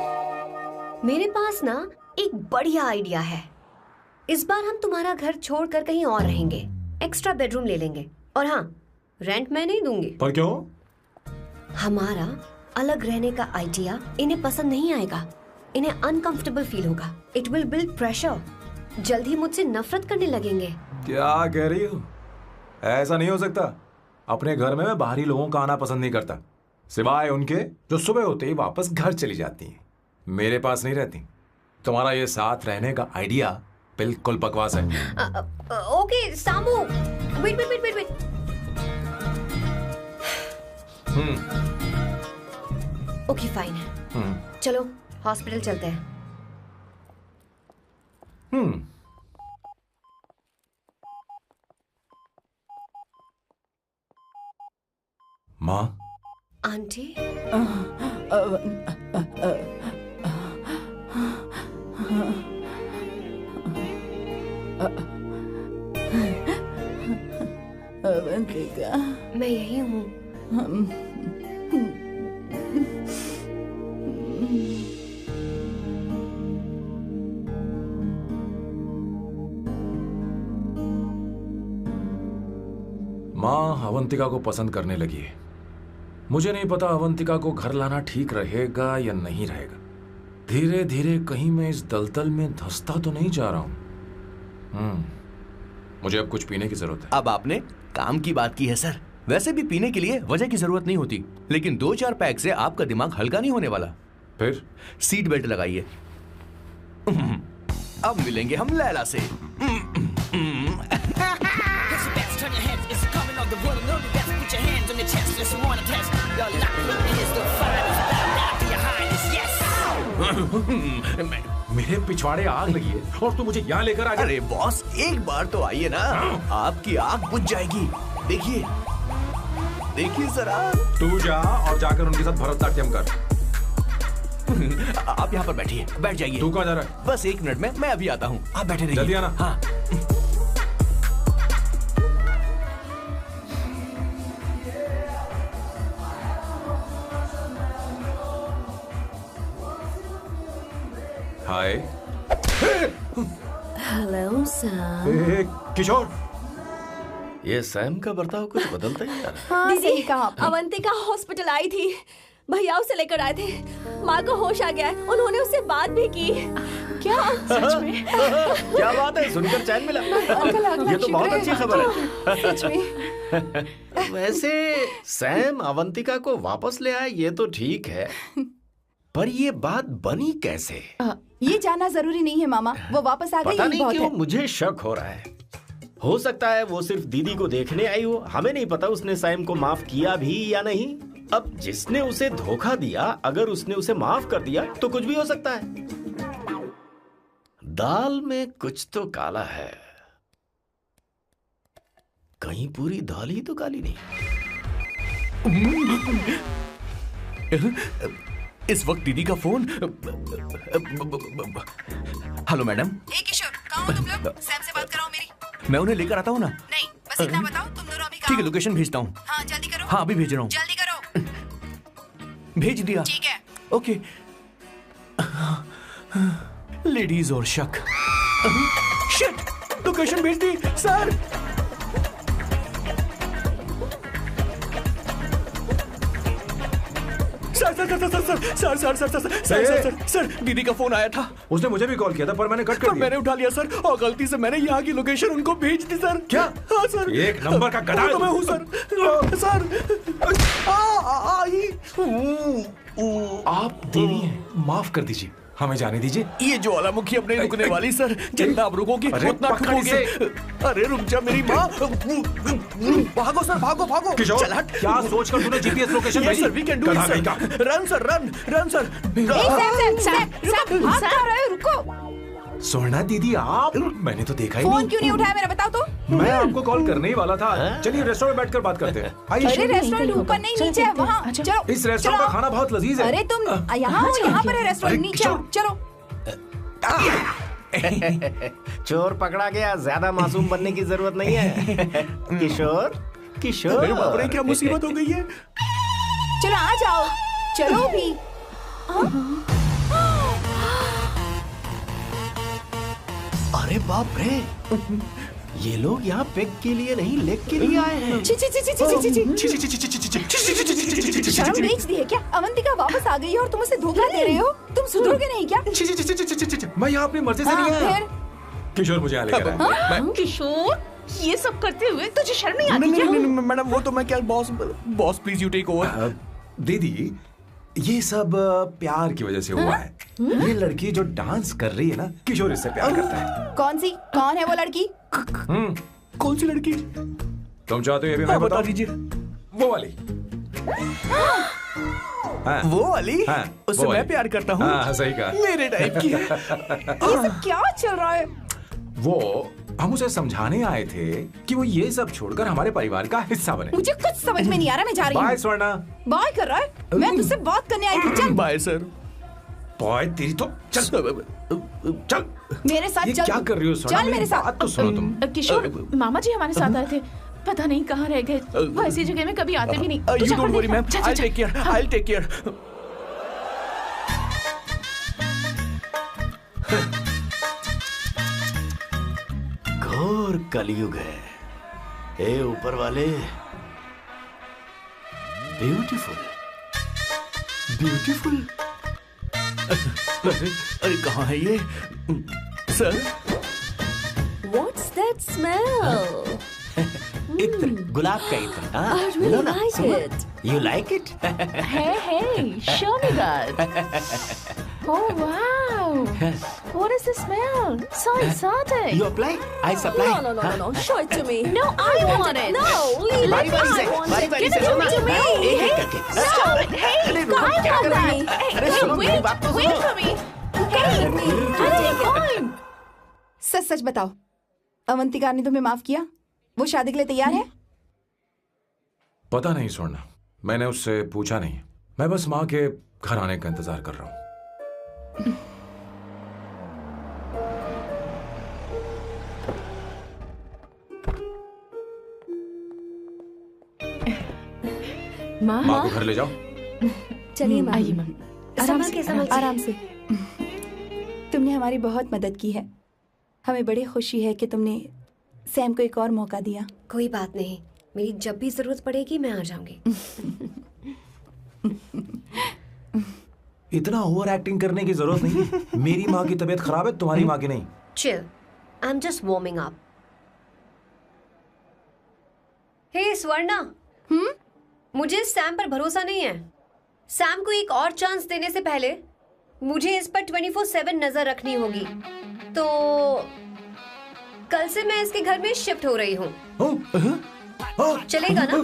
मेरे पास ना एक बढ़िया आइडिया है। इस बार हम तुम्हारा घर छोड़कर कहीं और रहेंगे, एक्स्ट्रा बेडरूम ले लेंगे। और हाँ, रेंट मैं नहीं दूंगी। पर क्यों? हमारा अलग रहने का आइडिया इन्हें पसंद नहीं आएगा। इन्हें अनकंफर्टेबल फील होगा। It will build pressure. जल्द ही मुझसे नफरत करने लगेंगे। क्या कह रही हो? ऐसा नहीं हो सकता। अपने घर में मैं बाहरी लोगों का आना पसंद नहीं करता, सिवाय उनके जो सुबह होते ही वापस घर चली जाती हैं, मेरे पास नहीं रहती। तुम्हारा ये साथ रहने का आइडिया बिल्कुल बकवास है। Okay Samu, wait wait wait wait. Okay fine है। चलो हॉस्पिटल चलते हैं। माँ, आंटी, अवंतिका, मैं यही हूँ। माँ अवंतिका को पसंद करने लगी है। मुझे नहीं पता अवंतिका को घर लाना ठीक रहेगा या नहीं रहेगा। धीरे धीरे कहीं मैं इस दलदल में धंसता तो नहीं जा रहा हूँ। मुझे अब कुछ पीने की जरूरत है। अब आपने काम की बात की है सर। वैसे भी पीने के लिए वजह की जरूरत नहीं होती, लेकिन 2-4 पैक से आपका दिमाग हल्का नहीं होने वाला। फिर सीट बेल्ट लगाइए। अब मिलेंगे हम लैला से। मेरे पिछवाड़े आग लगी है और तू मुझे यहाँ लेकर आ गया। अरे बॉस, एक बार तो आइए ना, आपकी आग बुझ जाएगी। देखिए देखिए जरा। तू जा और जाकर उनके साथ भरतनाट्यम कर। आप यहाँ पर बैठिए, बैठ जाइए। तू कहाँ जा रहा है? बस 1 मिनट में मैं अभी आता हूँ, आप बैठे रहिए। जल्दी आना। हाँ। हाय। Hello Sam. किशोर, ये सैम का बर्ताव कुछ बदलता ही जा रहा हाँ, दीदी, सही कहा आपने। अवंतिका हॉस्पिटल आई थी, भैया उसे लेकर आए थे। माँ को होश आ गया है, उन्होंने उससे बात भी की। क्या सच में? है। क्या बात है, सुनकर चैन मिला। ये तो बहुत अच्छी खबर है। सच में। वैसे सैम अवंतिका को वापस ले आए ये तो ठीक है, पर ये बात बनी कैसे? ये जानना जरूरी नहीं है मामा, वो वापस आ गई। पता नहीं बहुत क्यों है। मुझे शक हो रहा है। हो सकता है वो सिर्फ दीदी को देखने आई हो, हमें नहीं पता उसने सैम को माफ किया भी या नहीं। अब जिसने उसे धोखा दिया, अगर उसने उसे माफ कर दिया तो कुछ भी हो सकता है। दाल में कुछ तो काला है, कहीं पूरी दाल ही तो काली नहीं। इस वक्त दीदी का फोन। Hello madam. ए किशोर, कहाँ हो तुम लोग? सैम से बात कराओ मेरी। मैं उन्हें लेकर आता हूँ ना। नहीं, बस इतना बताओ तुम दोनों अभी ठीक है, लोकेशन भेजता हूँ। हाँ जल्दी करो। हाँ अभी भेज रहा हूँ। जल्दी करो। भेज दिया। ठीक है। ओके। लेडीज और शक। शिट, लोकेशन भेज दी सर। सर, दीदी का फोन आया था। उसने मुझे भी कॉल किया था पर मैंने कट कर दिया। मैंने उठा लिया सर, और गलती से मैंने यहाँ की लोकेशन उनको भेज दी सर। क्या? हाँ सर। एक नंबर का गधा। तो मैं हूँ सर। सर आप देवी हैं, माफ कर दीजिए, हमें जाने दीजिए। ये ज्वालामुखी अब नहीं रुकने वाली सर, जितना आप रुकोगे उतना ठुकोगे। अरे रुक जा मेरी माँ। भागो सर, भागो भागो। किशोर, चल हट। क्या सोचकर तूने जीपीएस लोकेशन भेजी? Sir, we can do it sir. Run sir, run sir. भाग कहाँ रहे हो? रुको। सोना दीदी आप, मैंने तो देखा ही फोन नहीं। क्यों नहीं उठाया मेरा, बताओ तो। मैं आपको कॉल करने ही वाला था। चलिए रेस्टोरेंट में बैठकर बात करते हैं। अरे रेस्टोरेंट ऊपर नहीं, नीचे है, वहाँ चलो। इस रेस्टोरेंट का खाना बहुत लजीज है। अरे तुम यहाँ हो, यहाँ पर है रेस्टोरेंट, नीचे आओ, चलो। चोर पकड़ा गया, ज्यादा मासूम बनने की जरूरत नहीं है। किशोर, किशोर। अरे बाप रे, क्या मुसीबत हो गई है। चलो आ जाओ, चलो भी। अरे बाप रे, ये लोग यहाँ पेग के लिए नहीं लेग के लिए आए हैं। शर्म बेच दी है क्या? अवंतिका वापस आ गई है और तुम उसे धोखा दे रहे हो? तुम सुधरोगे नहीं क्या? मैं यहाँ अपनी मर्जी से नहीं आया। किशोर मुझे यहाँ लेकर आया। किशोर, ये सब करते हुए तुझे शर्म नहीं आती नहीं, क्या? नहीं, नहीं, मैडम वो तो मैं क्या, boss please you take over. दीदी, ये सब प्यार की वजह से हुआ है। ये लड़की जो डांस कर रही है ना, किशोर इससे प्यार करता है। कौन है वो लड़की? कौन सी लड़की? तुम चाहते हो ये भी मैं बता दीजिए। वो वाली। हाँ, वो वाली? हाँ, उससे मैं प्यार करता हूँ। हाँ, सही कहा। मेरे टाइप की है। ये सब क्या चल रहा है? वो हम उसे समझाने आए थे कि वो ये सब छोड़कर हमारे परिवार का हिस्सा बने। मुझे कुछ समझ में नहीं आ रहा, मैं जा रही हूँ। बाय स्वर्णा। बाय कर रहा है? मैं तुझसे बात करने आई थी, चल। Bye sir. बाय तेरी तो। चल चल मेरे साथ ये चल। क्या कर रही हो स्वर्णा? चल मेरे साथ। बात तो सुनो तुम। किशोर, मामा जी हमारे साथ आए थे, पता नहीं कहाँ रह गए। वो ऐसी जगह में कभी आते भी नहीं। You don't worry ma'am, I'll take care, I'll take care। घोर कलयुग है। हे ऊपर वाले, ब्यूटीफुल, ब्यूटीफुल। अरे कहाँ है ये सर? What's that smell? इत्र, गुलाब का इत्र। I really like it. You like it? Hey, show me that. Oh wow! What is the smell? So exotic. You apply, I supply। No. Show it to me. No, I want it. No, leave बारी it. बारी से, I want बारी it. बारी Give से it to me. एक एक करके। No, hey, अरे I क्या want कर रही that. है? Hey, अरे सुनो मेरी बात तो wait सुनो। for me. Hey, I take mine. सच बताओ, अवंतिका ने तुम्हें माफ किया? वो शादी के लिए तैयार है? पता नहीं स्वर्णा, मैंने उससे पूछा नहीं। मैं बस माँ के घर आने का इंतजार कर रहा हूँ। माँ को घर ले जाओ। चलिए माँ। आइए माँ। आराम से। तुमने हमारी बहुत मदद की है। हमें बड़ी खुशी है कि तुमने सैम को एक और मौका दिया। कोई बात नहीं, मेरी जब भी जरूरत पड़ेगी मैं आ जाऊंगी। इतना ओवर एक्टिंग करने की जरूरत नहीं। मेरी माँ की तबीयत खराब है, तुम्हारी माँ की नहीं। Chill, I am just warming up. Hey Swarna, मुझे सैम पर भरोसा नहीं है। सैम को एक और चांस देने से पहले मुझे इस पर 24/7 नजर रखनी होगी। तो कल से मैं इसके घर में शिफ्ट हो रही हूँ। चलेगा ना?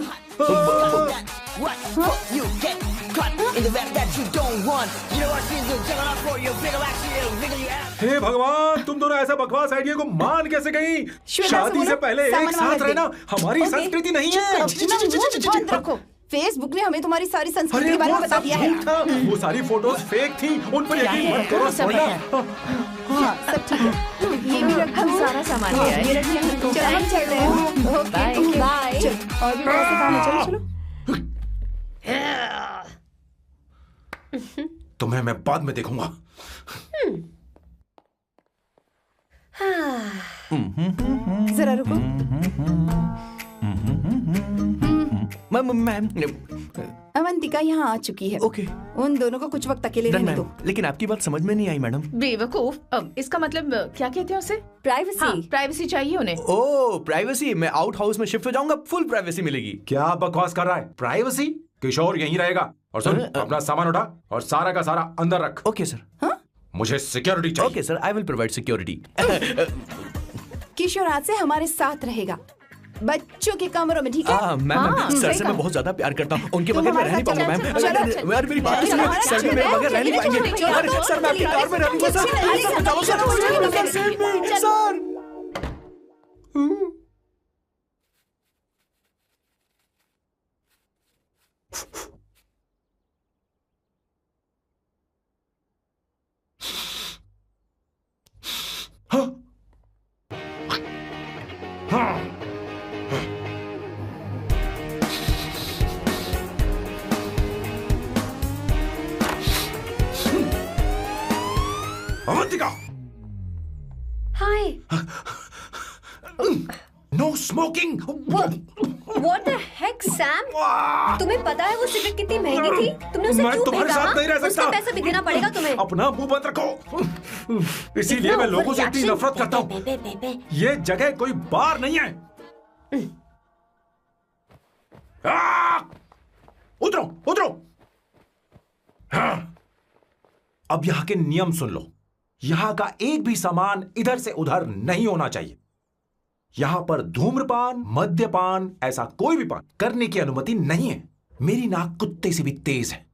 हे भगवान, तुम दोनों ऐसा बकवास आइडिया को मान कैसे गई? शादी से पहले एक साथ रहना हमारी संस्कृति नहीं है। बंद रखो। फेसबुक ने हमें तुम्हारी सारी संस्कृति के बारे में बता दिया है। वो सारी फोटोज फेक थी, उन पर यकीन मत करो स्वर्णा। हाँ, सब ठीक है। ये भी रखो। हम सारा सामान ले आए। ये रखिए। चलो हम चल रहे हैं। Okay, bye. और भी बहुत से काम है, चलो चलो। तुम्हें मैं बाद में देखूंगा। जरा रुको। मैम अवंतिका यहाँ आ चुकी है। ओके। उन दोनों को कुछ वक्त अकेले रहने दो। लेकिन आपकी बात समझ में नहीं आई मैडम। बेवकूफ, इसका मतलब क्या कहते हैं उसे? प्राइवेसी। हाँ, प्राइवेसी चाहिए उन्हें। ओह प्राइवेसी, मैं आउट हाउस में शिफ्ट हो जाऊंगा, फुल प्राइवेसी मिलेगी। क्या बकवास कर रहा है? प्राइवेसी? किशोर यहीं रहेगा। और सुन, अपना सामान उठा और सारा का सारा अंदर रख। Okay sir. हाँ? मुझे सिक्योरिटी चाहिए। Okay sir, I will provide security. Kishore आज से हमारे साथ रहेगा, बच्चों के कमरों में, ठीक है? मैम सर से मैं बहुत ज्यादा प्यार करता हूँ, उनके बगैर मैं रह नहीं पाऊंगा मैम। यार मेरी बात सुनिए, सर के बगैर रह नहीं पाएंगे। अरे सर मैं आपकी कार में रहूंगा sir. Sir Avantika! Hi. No smoking. What the heck, Sam? तुम्हें पता है वो सिगरेट कितनी महंगी थी? तुमने उसे मैं क्यों तुम्हारे खरीदा? साथ नहीं रह सकता। उसका पैसा भी देना पड़ेगा तुम्हें। अपना मुंह बंद रखो। इसीलिए मैं लोगों से इतनी नफरत करता हूँ। ये जगह कोई बार नहीं है। उतरो उतरो। अब यहाँ के नियम सुन लो। यहाँ का एक भी सामान इधर से उधर नहीं होना चाहिए। यहां पर धूम्रपान, मद्यपान, ऐसा कोई भी पान करने की अनुमति नहीं है। मेरी नाक कुत्ते से भी तेज है,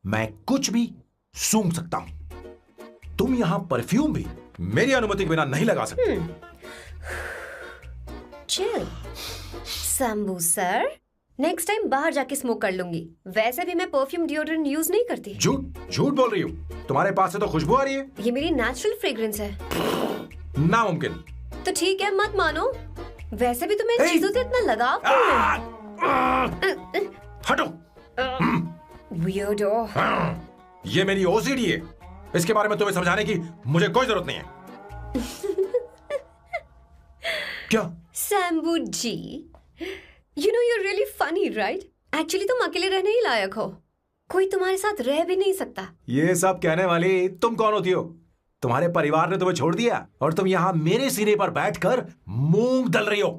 मैं कुछ भी सूंघ सकता हूं। तुम यहां परफ्यूम भी मेरी अनुमति के बिना नहीं लगा सकते। Chill Shambhu sir, next time बाहर जाके स्मोक कर लूंगी। वैसे भी मैं परफ्यूम डिओड्रेंट यूज नहीं करती। झूठ बोल रही हो। तुम्हारे पास से तो खुशबू आ रही है। ये मेरी नेचुरल फ्रेग्रेंस है। नामुमकिन। तो ठीक है, मत मानो। वैसे भी तुम्हें इन चीजों से इतना लगाव क्यों है? हटो। Weirdo। ये मेरी ओसीडी है। इसके बारे में तुम्हें समझाने की मुझे कोई जरूरत नहीं है। क्या? शंभू जी, you know you're really funny, right? Actually तुम अकेले रहने ही लायक हो। कोई तुम्हारे साथ रह भी नहीं सकता। ये सब कहने वाली तुम कौन होती हो? तुम्हारे परिवार ने तुम्हें छोड़ दिया और तुम यहां मेरे सिरे पर बैठकर मूंग दल रही हो।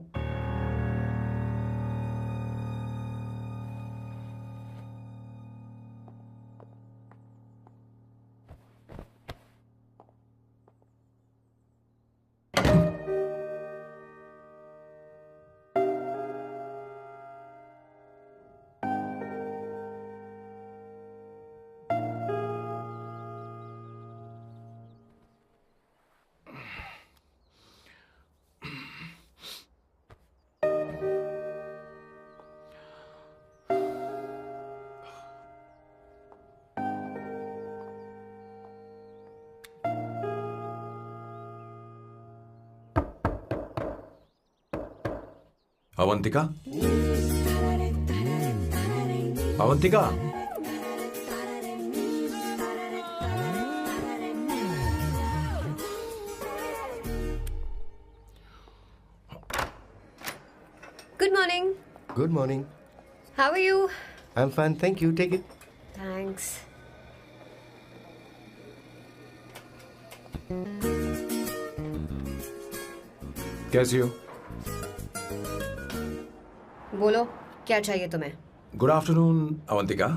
Avantika, Avantika, Good morning. Good morning. How are you? I'm fine, thank you. Take it. Thanks. कैसी हो? बोलो, क्या चाहिए तुम्हें? Good afternoon Avantika.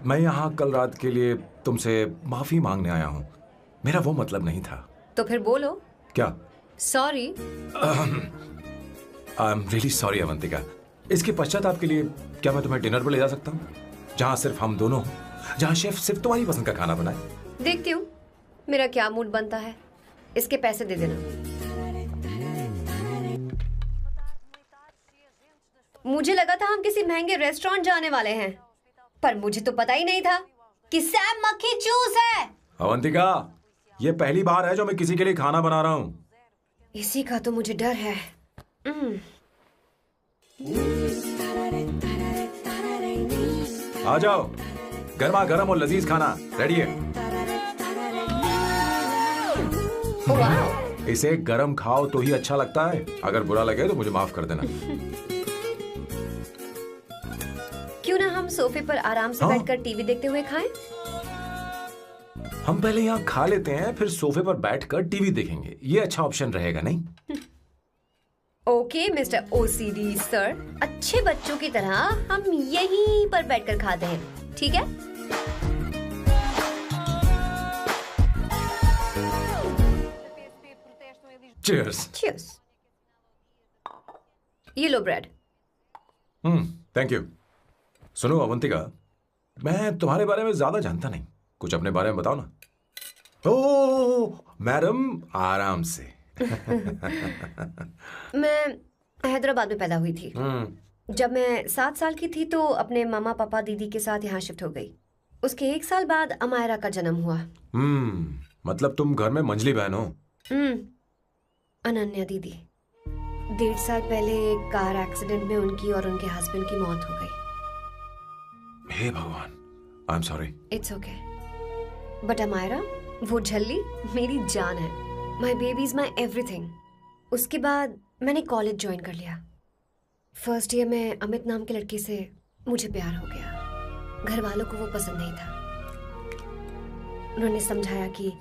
मैं यहाँ कल रात के लिए तुमसे माफी मांगने आया हूँ। मेरा वो मतलब नहीं था। तो फिर बोलो। क्या? Sorry. I am really sorry Avantika. इसके पश्चाताप के लिए क्या मैं तुम्हें डिनर पर ले जा सकता हूँ, जहाँ सिर्फ हम दोनों, जहाँ शेफ सिर्फ तुम्हारी पसंद का खाना बनाए? देखती हूँ मेरा क्या मूड बनता है। इसके पैसे दे देना। मुझे लगा था हम किसी महंगे रेस्टोरेंट जाने वाले हैं, पर मुझे तो पता ही नहीं था कि सैम मक्खी चूस है। अवंतिका, ये पहली बार है जो मैं किसी के लिए खाना बना रहा हूँ। इसी का तो मुझे डर है। आ जाओ, गर्मा गर्म और लजीज खाना रेडी है। इसे गरम खाओ तो ही अच्छा लगता है, अगर बुरा लगे तो मुझे माफ कर देना। क्यों ना हम सोफे पर आराम से बैठकर टीवी देखते हुए खाएं? हम पहले यहाँ खा लेते हैं, फिर सोफे पर बैठकर टीवी देखेंगे। ये अच्छा ऑप्शन रहेगा नहीं? ओके मिस्टर ओसीडी सर, अच्छे बच्चों की तरह हम यहीं पर बैठकर खाते हैं, ठीक है? Cheers. Cheers. ये लो ब्रेड। Thank you. सुनो अवंतिका, मैं तुम्हारे बारे में ज्यादा जानता नहीं, कुछ अपने बारे में बताओ ना। ओह मैडम, आराम से। मैं हैदराबाद में पैदा हुई थी। जब मैं 7 साल की थी तो अपने मामा पापा दीदी के साथ यहाँ शिफ्ट हो गई। उसके 1 साल बाद अमायरा का जन्म हुआ। मतलब तुम घर में मंझली बहन हो? अनन्या दीदी। 1.5 साल पहले एक कार एक्सीडेंट में उनकी और उनके हस्बैंड की मौत हो गई। हे भगवान, I am sorry. It's okay. But Amaira, वो झल्ली मेरी जान है। My baby is my everything. उसके बाद मैंने कॉलेज ज्वाइन कर लिया। फर्स्ट ईयर में अमित नाम के लड़के से मुझे प्यार हो गया। घर वालों को वो पसंद नहीं था। उन्होंने समझाया कि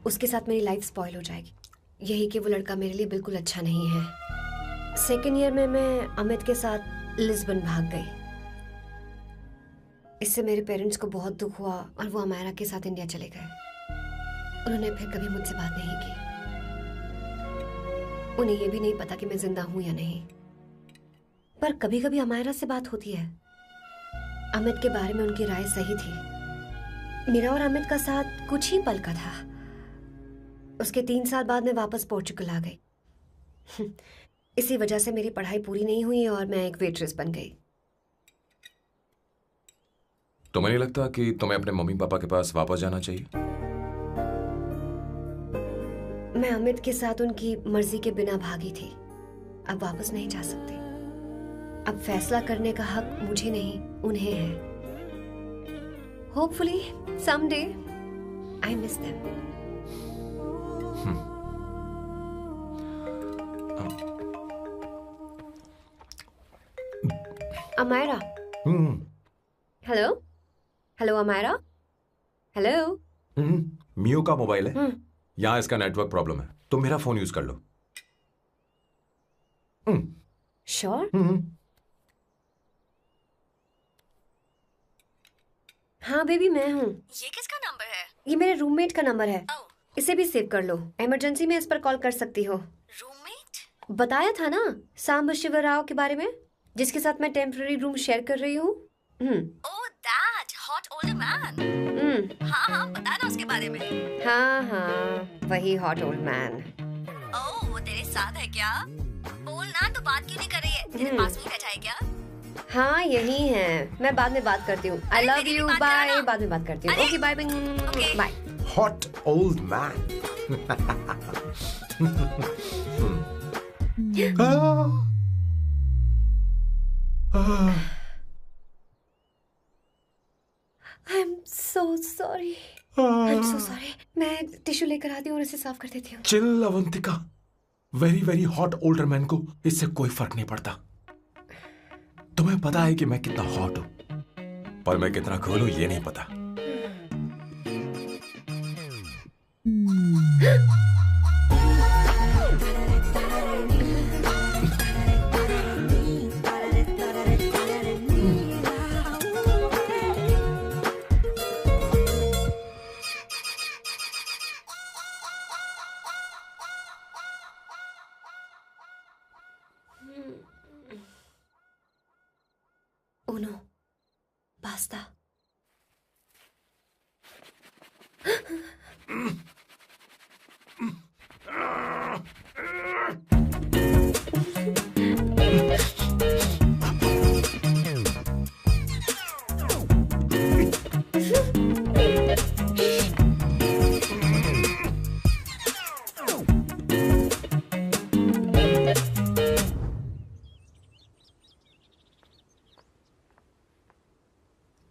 उसके साथ मेरी लाइफ स्पॉइल हो जाएगी, यही कि वो लड़का मेरे लिए बिल्कुल अच्छा नहीं है। सेकेंड ईयर में मैं अमित के साथ लिस्बन भाग गई। इससे मेरे पेरेंट्स को बहुत दुख हुआ और वो अमायरा के साथ इंडिया चले गए। उन्होंने फिर कभी मुझसे बात नहीं की। उन्हें ये भी नहीं पता कि मैं जिंदा हूं या नहीं। पर कभी कभी अमायरा से बात होती है। अमित के बारे में उनकी राय सही थी। मेरा और अमित का साथ कुछ ही पल का था। उसके 3 साल बाद मैं वापस पोर्चुगल आ गई। इसी वजह से मेरी पढ़ाई पूरी नहीं हुई और मैं एक वेट्रेस बन गई। तुम्हें नहीं लगता कि तुम्हें अपने मम्मी पापा के पास वापस जाना चाहिए? मैं अमित के साथ उनकी मर्जी के बिना भागी थी। अब वापस नहीं जा सकती। अब फैसला करने का हक मुझे नहीं, उन्हें है। Hopefully someday I miss them. Amaira. Hello hello Amaira. Hello. Miyo का मोबाइल है। यहाँ इसका नेटवर्क प्रॉब्लम है, तुम मेरा फोन यूज कर लो। श्योर? हाँ बेबी, मैं हूँ। ये किसका नंबर है? ये मेरे रूममेट का नंबर है। इसे भी सेव कर लो। इमरजेंसी में इस पर कॉल कर सकती हो। रूममेट? बताया था ना सांब शिवराव के बारे में, जिसके साथ मैं टेम्पररी रूम शेयर कर रही हूँ। Oh that hot old man. हाँ बता ना उसके बारे में। हाँ वही हॉट ओल्ड मैन। ओह वो तेरे साथ है क्या? बोल ना, तो बात क्यों नहीं कर रही है? तेरे पास में बैठा है क्या? हाँ यही है। मैं बाद में बात करती हूँ। I love you, bye. बाद में बात करती हूँ। Okay bye bye. Hot old man. I am so sorry. मैं टिश्यू लेकर आती हूँ और इसे साफ कर देती हूँ। Chill Avantika, very very hot older man को इससे कोई फर्क नहीं पड़ता। तुम्हें पता है कि मैं कितना हॉट हूं, पर मैं कितना कूल हूं ये नहीं पता। Uno, basta.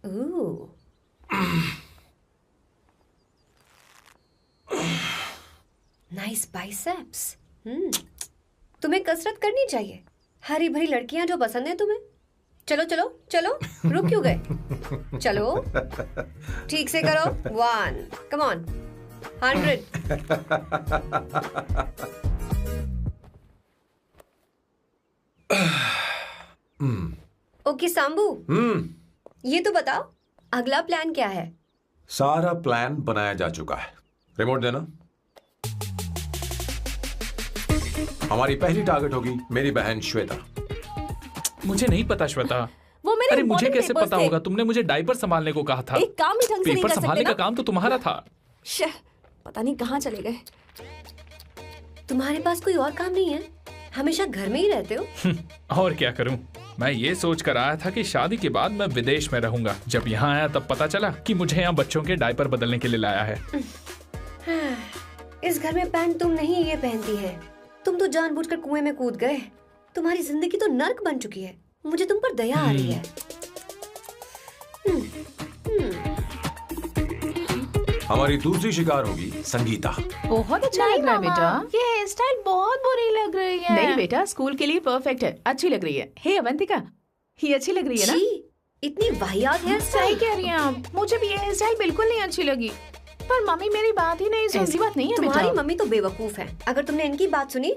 Ooh. Nice biceps. तुम्हें कसरत करनी चाहिए। हरी भरी लड़कियां जो पसंद है तुम्हें। चलो चलो चलो, रुक क्यों गए? चलो ठीक से करो। 1 कम ऑन 100। ओके सांबू, ये तो बताओ अगला प्लान क्या है? सारा प्लान बनाया जा चुका है। रिमोट देना। हमारी पहली टारगेट होगी मेरी बहन श्वेता। मुझे नहीं पता श्वेता। वो मेरे अरे मुझे कैसे papers पता थे। होगा? तुमने मुझे डायपर संभालने को कहा था। एक काम ही ढंग से नहीं पेपर कर सकते संभालने ना? का काम तो तुम्हारा था। शह, पता नहीं कहाँ चले गए। तुम्हारे पास कोई और काम नहीं है? हमेशा घर में ही रहते हो। और क्या करूं? मैं ये सोच कर आया था कि शादी के बाद मैं विदेश में रहूंगा। जब यहाँ आया तब पता चला कि मुझे यहाँ बच्चों के डायपर बदलने के लिए लाया है। इस घर में पैंट तुम नहीं ये पहनती है। तुम तो जानबूझकर कुएं में कूद गए। तुम्हारी जिंदगी तो नर्क बन चुकी है। मुझे तुम पर दया आ रही है। हमारी दूसरी शिकार होगी संगीता। बहुत अच्छा लग रहा है बेटा। ये हेयर स्टाइल बहुत बुरी लग रही है। नहीं बेटा, स्कूल के लिए परफेक्ट है, अच्छी लग रही है। हे अवंतिका, ये अच्छी लग रही है ना? इतनी वाहियात हेयर सही स्टाइल। कह रही हैं आप। मुझे भी ये हेयर स्टाइल बिल्कुल नहीं अच्छी लगी। पर मम्मी मेरी बात ही नहीं सुन। ऐसी बात नहीं है बेटा। तुम्हारी मम्मी तो बेवकूफ है। अगर तुमने इनकी बात सुनी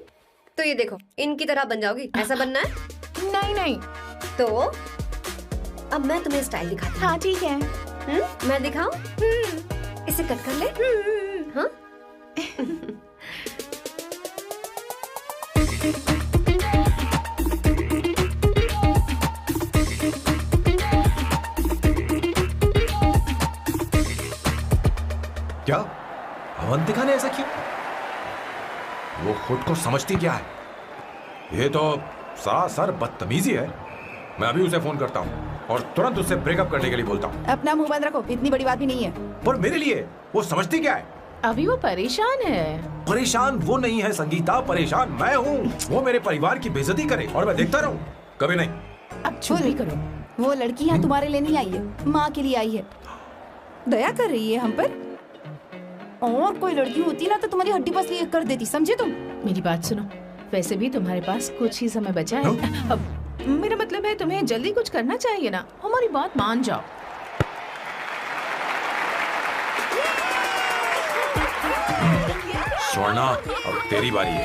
तो ये देखो इनकी तरह बन जाओगी। ऐसा बनना है? नहीं नहीं। तो अब मैं तुम्हें स्टाइल दिखाती हूँ। हाँ ठीक है। मैं दिखाऊं? इसे कट कर ले। हाँ? क्या अवंतिका ने ऐसा किया? वो खुद को समझती क्या है? ये तो सरासर बदतमीजी है। मैं अभी उसे फोन करता हूँ और तुरंत उससे ब्रेकअप करने के लिए बोलता हूँ। अपना मुंह बंद रखो, इतनी बड़ी बात भी नहीं है। पर मेरे लिए वो समझती क्या है? अभी वो परेशान है। परेशान वो नहीं है संगीता, परेशान मैं हूँ। वो मेरे परिवार की बेइज्जती करे और मैं देखता रहूँ? कभी नहीं। अब चुप भी करो। वो लड़की यहाँ तुम्हारे लिए नहीं आई है, माँ के लिए आई है। दया कर रही है हम पर। और कोई लड़की होती ना तो तुम्हारी हड्डी पसली कर देती, समझे तुम? मेरी बात सुनो, वैसे भी तुम्हारे पास कुछ ही समय बचा है। अब मेरा मतलब है तुम्हें जल्दी कुछ करना चाहिए ना। हमारी बात मान जाओ। स्वर्णा, अब तेरी बारी है।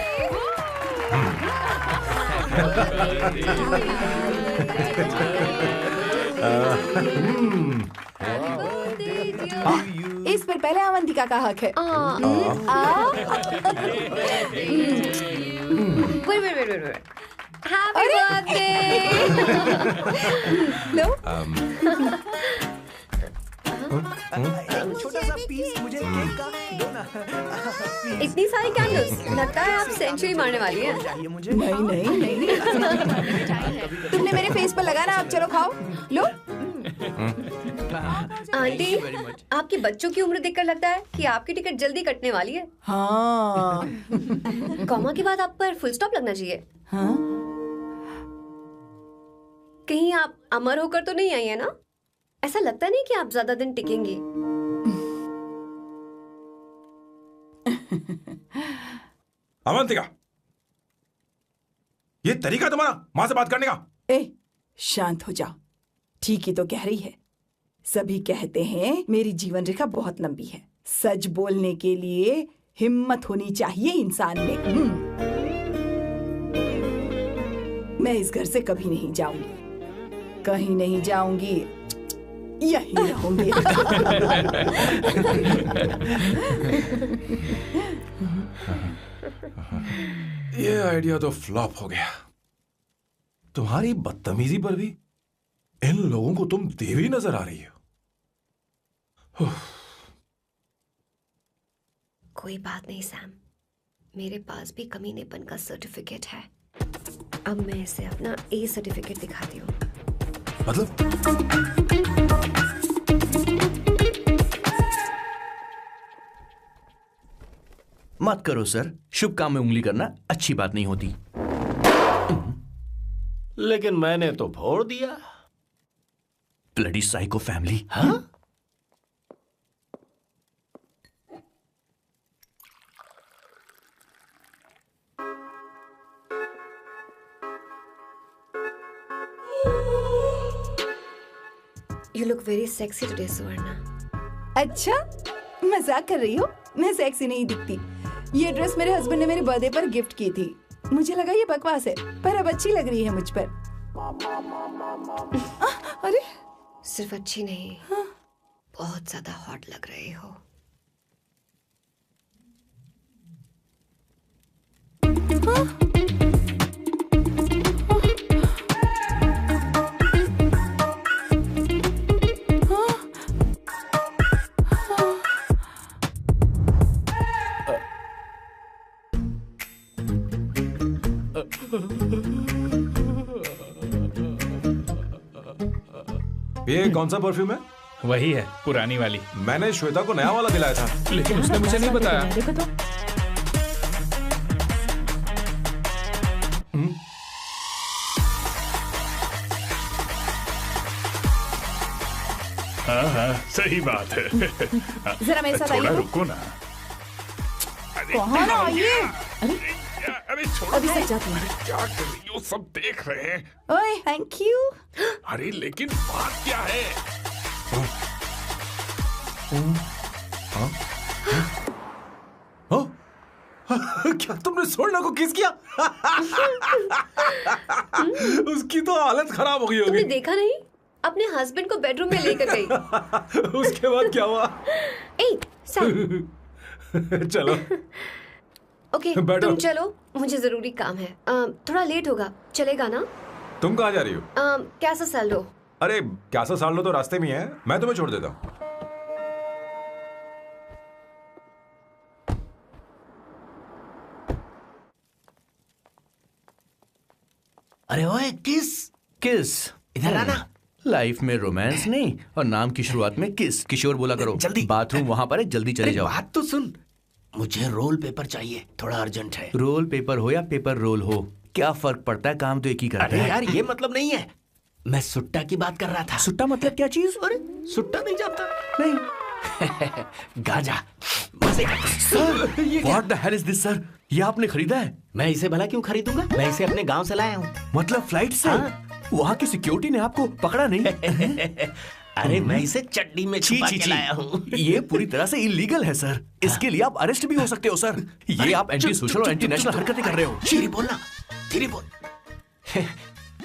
इस पर पहले अवंतिका का हक है। wait. Happy birthday! लो। छोटा सा पीस मुझे केक का दो ना। इतनी सारी कैंडल्स, लगता है आप सेंचुरी मारने वाली हैं। चाहिए मुझे। नहीं। तुमने मेरे फेस पर लगाना, अब चलो खाओ। लो। आंटी, आपके बच्चों की उम्र देखकर लगता है कि आपकी टिकट जल्दी कटने वाली है। हाँ। कॉमा के बाद आप पर फुल स्टॉप लगना चाहिए। हाँ? कहीं आप अमर होकर तो नहीं आई है ना? ऐसा लगता नहीं कि आप ज्यादा दिन टिकेंगी। अवंतिका, ये तरीका तुम्हारा माँ से बात करने का? ए, शांत हो जाओ। ठीक ही तो कह रही है। सभी कहते हैं मेरी जीवन रेखा बहुत लंबी है। सच बोलने के लिए हिम्मत होनी चाहिए इंसान में। मैं इस घर से कभी नहीं जाऊंगी, कहीं नहीं जाऊंगी, यही रहूंगी। ये आइडिया तो फ्लॉप हो गया। तुम्हारी बदतमीजी पर भी इन लोगों को तुम देवी नजर आ रही हो। कोई बात नहीं सैम, मेरे पास भी कमीनेपन का सर्टिफिकेट है। अब मैं इसे अपना ए सर्टिफिकेट दिखाती हूँ। मतलब? मत करो सर, शुभ काम में उंगली करना अच्छी बात नहीं होती। लेकिन मैंने तो फोड़ दिया। Bloody psycho family. हाँ? You look very sexy today, Suvarna. अच्छा, मजाक कर रही हो? मैं सेक्सी नहीं दिखती। ये ड्रेस मेरे हस्बैंड ने मेरे बर्थडे पर गिफ्ट की थी। मुझे लगा ये बकवास है, पर अब अच्छी लग रही है मुझ पर। अरे सिर्फ अच्छी नहीं, बहुत ज्यादा हॉट लग रहे हो। ये कौन सा परफ्यूम है? वही है, पुरानी वाली। मैंने श्वेता को नया वाला दिलाया था, लेकिन उसने मुझे नहीं बताया। देखो तो। हाँ, सही बात है। जरा मेरे साथ थोड़ा आइए। रुको ना। कहाँ आइए? अरे छोड़ो। अभी तक जाती हूँ। क्या कर रही हो? सब देख रहे हैं। ओए, थैंक यू। अरे लेकिन बात क्या है? क्या तुमने सोना को किस किया? उसकी तो हालत खराब हो गई तुमने होगी। देखा नहीं? अपने हस्बैंड को बेडरूम में लेकर गई। उसके बाद क्या हुआ? ए, सर। चलो। ओके, बैठो। तुम चलो, मुझे जरूरी काम है। थोड़ा लेट होगा, चलेगा ना? तुम कहाँ जा रही हो? कैसा सैल्डो? अरे कैसा साल लो तो रास्ते में ही है, मैं तुम्हें छोड़ देता हूँ। अरे ओए, किस इधर आना। लाइफ में रोमांस नहीं और नाम की शुरुआत में किस। किशोर बोला करो। जल्दी। बाथरूम वहां पर है, जल्दी चले जाओ। बात तो सुन, मुझे रोल पेपर चाहिए, थोड़ा अर्जेंट है। रोल पेपर हो या पेपर रोल हो, क्या फर्क पड़ता है, काम तो एक ही करता अरे है। यार, ये मतलब नहीं है। मैं सुट्टा की बात कर रहा था। सुट्टा मतलब क्या चीज? अरे सुट्टा नहीं जानता? नहीं। गांजा मजे का। Sir, what the hell is this sir? ये आपने खरीदा है? मैं इसे भला क्यों खरीदूंगा? मैं इसे अपने गांव से लाया हूँ। मतलब फ्लाइट से? हाँ। वहाँ की सिक्योरिटी ने आपको पकड़ा नहीं? अरे मैं इसे चड्डी में छुपा के लाया हूँ। ये पूरी तरह से इलीगल है सर। इसके लिए आप अरेस्ट भी हो सकते हो सर। ये आप एंटी सोशल और एंटी नेशनल हरकतें कर रहे हो। धीरे बोलना, धीरे बोल।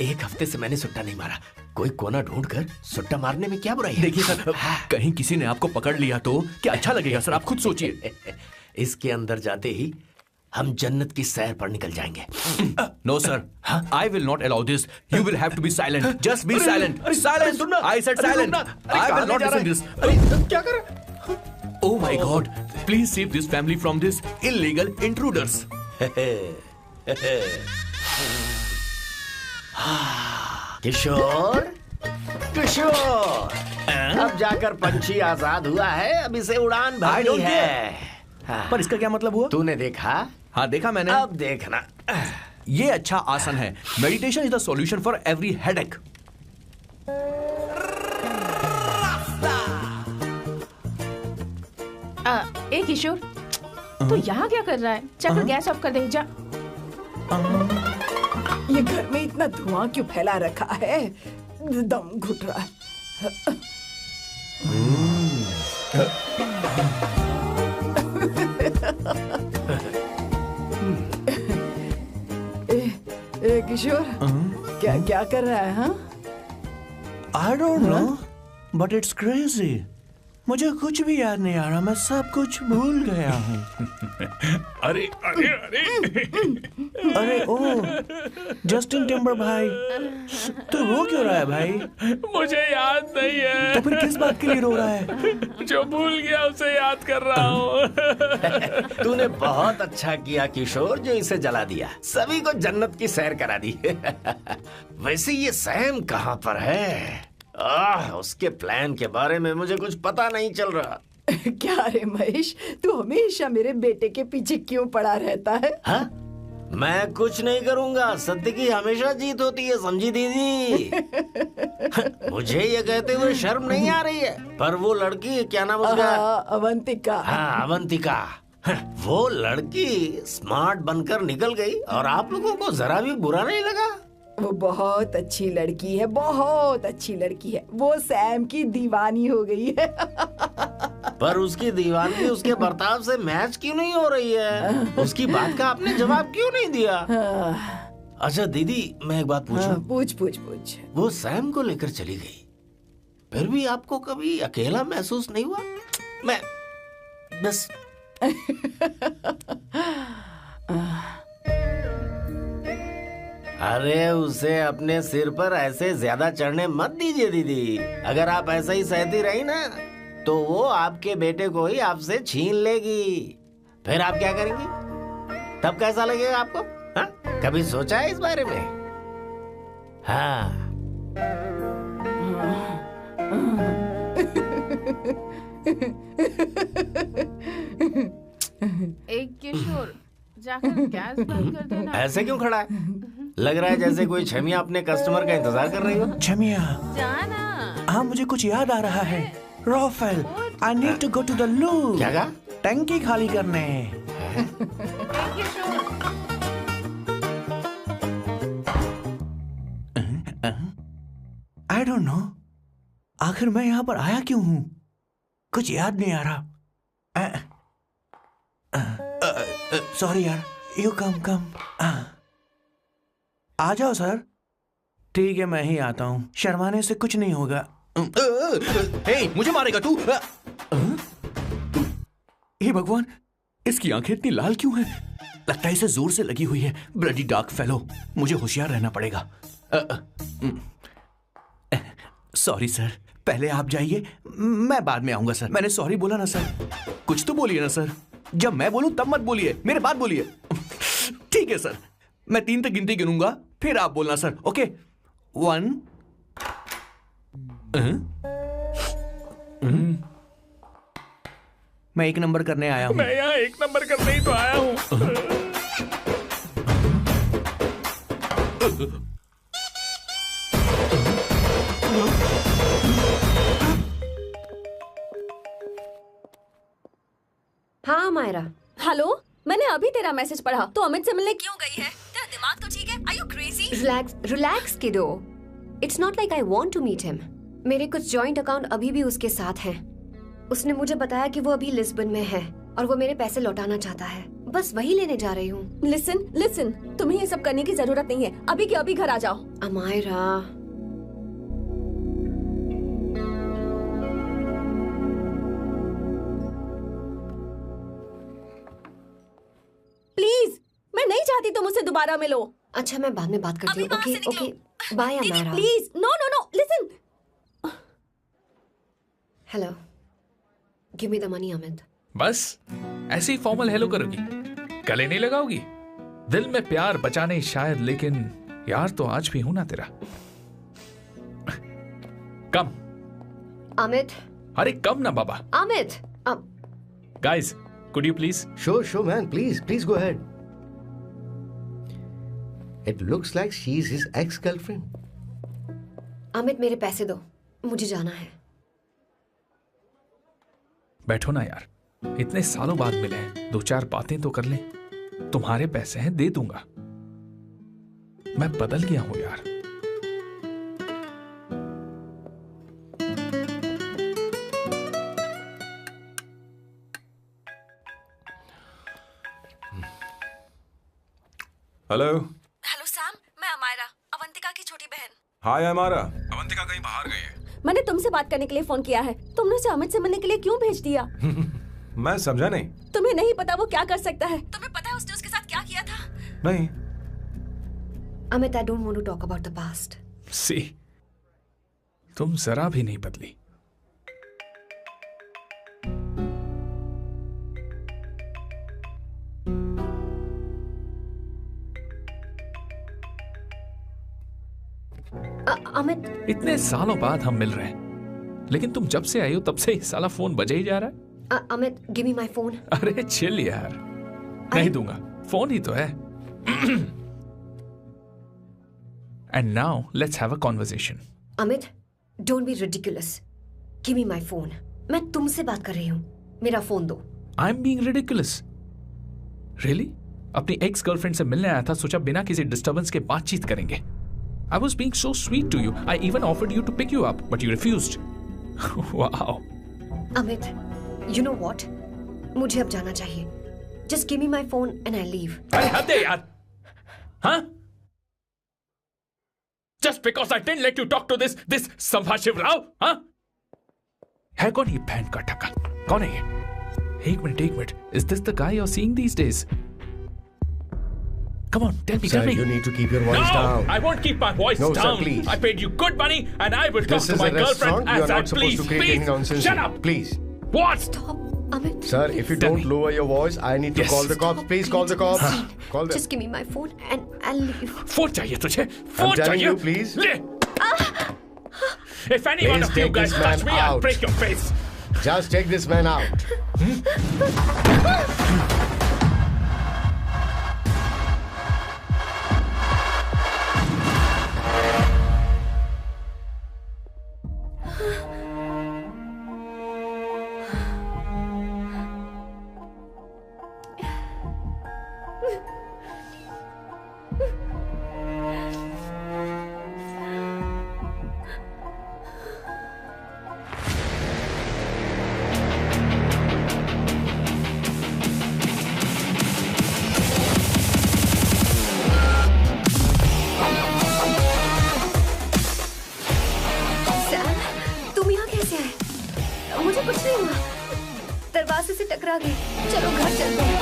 एक हफ्ते से मैंने सुट्टा नहीं मारा। कोई कोना ढूंढकर सुट्टा मारने में क्या बुराई है? देखिए सर, कहीं किसी ने आपको पकड़ लिया तो क्या अच्छा लगेगा सर? आप खुद सोचिए। इसके अंदर जाते ही हम जन्नत की सैर पर निकल जाएंगे। No sir, I will not allow this. You will have to be silent. Just be silent. Silent. I said silent. I will not listen this. क्या कर रहा है? Oh my God! Please save this family from this illegal intruders. किशोर, किशोर, अब जाकर पंछी आजाद हुआ है। अब इसे उड़ान I भरनी don't है। care. पर इसका क्या मतलब हुआ? तूने देखा? हाँ देखा मैंने। अब देखना। ये अच्छा आसन है। Meditation is the solution for every headache. ए किशोर, तू यहाँ क्या कर रहा है? जाकर गैस ऑफ कर दे जा। ये घर में इतना धुआं क्यों फैला रखा है? दम घुट रहा है। ए किशोर, क्या क्या कर रहा है? हाँ, I don't know, but it's crazy. मुझे कुछ भी याद नहीं आ रहा। मैं सब कुछ भूल गया हूँ। अरे अरे अरे अरे ओ, जस्टिन टिम्बर भाई, तू रो क्यों रहा है भाई? मुझे याद नहीं है। तो फिर किस बात के लिए रो रहा है? जो भूल गया उसे याद कर रहा हूँ। तूने बहुत अच्छा किया किशोर, जो इसे जला दिया। सभी को जन्नत की सैर करा दी। वैसे ये सैम कहाँ पर है? उसके प्लान के बारे में मुझे कुछ पता नहीं चल रहा। क्या रे महेश, तू हमेशा मेरे बेटे के पीछे क्यों पड़ा रहता है? हाँ? मैं कुछ नहीं करूंगा। सत्य की हमेशा जीत होती है, समझी दीदी? मुझे ये कहते हुए शर्म नहीं आ रही है, पर वो लड़की, क्या नाम उसका? अवंतिका। हाँ, अवंतिका। वो लड़की स्मार्ट बनकर निकल गई और आप लोगों को जरा भी बुरा नहीं लगा? वो बहुत अच्छी लड़की है, बहुत अच्छी लड़की है। वो सैम की दीवानी हो गई है। पर उसकी दीवानी उसके बर्ताव से मैच क्यों नहीं हो रही है? उसकी बात का आपने जवाब क्यों नहीं दिया? अच्छा दीदी, मैं एक बात पूछूं? पूछ पूछ पूछ। वो सैम को लेकर चली गई, फिर भी आपको कभी अकेला महसूस नहीं हुआ? मैं बस अरे उसे अपने सिर पर ऐसे ज्यादा चढ़ने मत दीजिए दीदी। अगर आप ऐसा ही सहती रही ना तो वो आपके बेटे को ही आपसे छीन लेगी। फिर आप क्या करेंगी? तब कैसा लगेगा आपको? हा? कभी सोचा है इस बारे में? हाँ। एक किशोर, जाकर गैस बंद कर देना। ऐसे क्यों खड़ा है? लग रहा है जैसे कोई छमिया अपने कस्टमर का इंतजार कर रही हो। छमिया, जाना। हाँ मुझे कुछ याद आ रहा है। Rafael, I need to go to the loo. क्या कहा? टंकी खाली करने। आई डोंट नो, आखिर मैं यहाँ पर आया क्यों हूँ? कुछ याद नहीं आ रहा। सॉरी यार, यू कम। आ जाओ सर। ठीक है, मैं ही आता हूँ, शर्माने से कुछ नहीं होगा। मुझे मारेगा तू? हे भगवान, इसकी आंखें इतनी लाल क्यों हैं? लगता है इसे जोर से लगी हुई है। ब्लडी डार्क फेलो, मुझे होशियार रहना पड़ेगा। सॉरी सर, पहले आप जाइए, मैं बाद में आऊंगा सर। मैंने सॉरी बोला ना सर। कुछ तो बोलिए ना सर। जब मैं बोलूं तब मत बोलिए, मेरे बाद बोलिए। ठीक है सर, मैं 3 तक गिनती गिनूंगा, फिर आप बोलना सर। ओके, 1। मैं 1 नंबर करने आया हूँ। मैं यहाँ 1 नंबर करने ही तो आया हूँ। हाँ मायरा। हेलो, मैंने अभी तेरा मैसेज पढ़ा। तो अमित से मिलने क्यों गई है? तेरा दिमाग तो ठीक है? Are you crazy? Relax kiddo. It's not like I want to meet him. मेरे कुछ जॉइंट अकाउंट अभी भी उसके साथ हैं। उसने मुझे बताया कि वो अभी लिस्बन में है और वो मेरे पैसे लौटाना चाहता है। बस वही लेने जा रही हूँ। लिसन, तुम्हें ये सब करने की जरूरत नहीं है। अभी के अभी घर आ जाओ। अमायरा, प्लीज, मैं नहीं चाहती तुम मुझसे दोबारा मिलो। अच्छा, मैं बाद में बात करती हूँ। Okay, bye Amaira. Please, no, listen. Hello, give me the money Amit. बस ऐसे ही फॉर्मल हेलो करोगी, गले नहीं लगाओगी? दिल में प्यार बचा नहीं शायद, लेकिन यार तो आज भी हूं ना तेरा। कम अमित। अरे कम ना बाबा। Amit. Guys, could you please? Sure, man. Please go ahead. It looks like she's his ex-girlfriend. Amit, मेरे पैसे दो, मुझे जाना है। बैठो ना यार, इतने सालों बाद मिले हैं, 2-4 बातें तो कर लें। तुम्हारे पैसे हैं, दे दूंगा। मैं बदल गया हूं यार। हेलो सैम, मैं अमायरा, अवंतिका की छोटी बहन। हाय अमायरा। अवंतिका कहीं बाहर गई है। मैंने तुमसे बात करने के लिए फोन किया है। तुमने उसे अमित से मिलने के लिए क्यों भेज दिया? मैं समझा नहीं। तुम्हें नहीं पता वो क्या कर सकता है? तुम्हें पता है उसने उसके साथ क्या किया था? नहीं। Amit, I don't want to talk about the past. सी, तुम जरा भी नहीं बदली। अमित, इतने सालों बाद हम मिल रहे हैं, लेकिन तुम जब से आई हो तब से ही साला फोन बजे ही जा रहा है। Amit, give me my phone. अरे चिल यार, नहीं दूंगा, फोन ही तो है। And now let's have a conversation. Amit, don't be ridiculous. Give me my phone. मैं तुमसे बात कर रही हूँ, मेरा फोन दो। I am being ridiculous? Really? अपनी एक्स गर्लफ्रेंड से मिलने आया था, सोचा बिना किसी डिस्टर्बेंस के बातचीत करेंगे। I was being so sweet to you. I even offered you to pick you up, but you refused. Wow. Amit, you know what? मुझे अब जाना चाहिए. Just give me my phone and I leave. अरे हद है यार. Huh? Just because I didn't let you talk to this संभाशिव Rao, huh? है कौन ये बहन का टक्का? कौन है ये? एक minute. Is this the guy you're seeing these days? Come on, tell me. You need to keep your voice down. I won't keep my voice down. Sir, please. I paid you good money, and I will talk This to is my a restaurant. girlfriend You are as I not supposed to create any nonsense. Shut up. Please. What? Stop, Amit. Sir, if you don't lower your voice, I need to call the cops. Please call the cops. Call them. Just give me my phone and I'll leave. Phone चाहिए तुझे? I'm Phone telling चाहिए? you, please. ले. If any one Please of you take guys this touch man me, I'll out. break your face. Just take this man out. मुझे कुछ नहीं हुआ. दरवाजे से टकरा गई. चलो घर चलते हैं.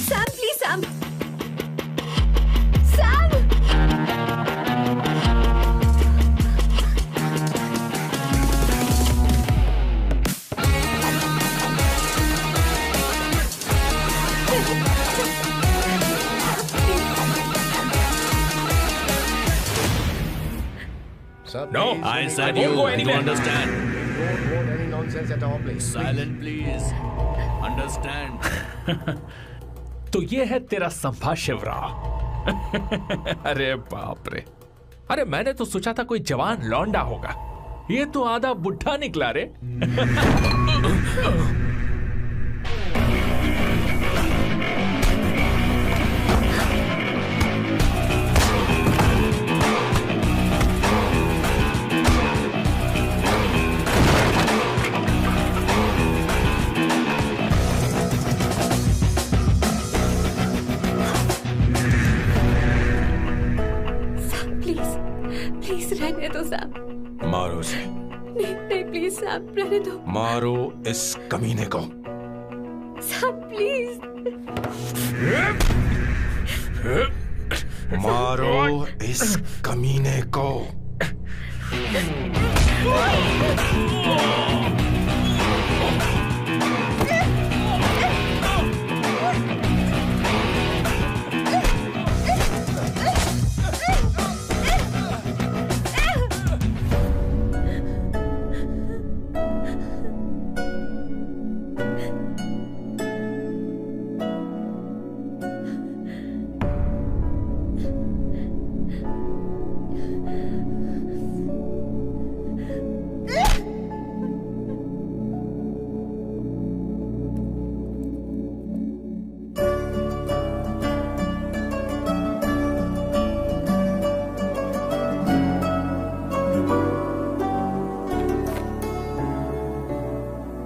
Sam please Sam. Sir, No, I said I you. won't go You anywhere. understand? don't want any nonsense at our place. Silent, please. Understand? तो ये है तेरा संभाशिव राव. अरे बाप रे. अरे मैंने तो सोचा था कोई जवान लौंडा होगा. ये तो आधा बुढ़ा निकला रे. प्लीज रहने दो सैम. मारो उसे. नहीं प्लीज सैम रहने दो. मारो इस कमीने को. Sam please. मारो इस कमीने को.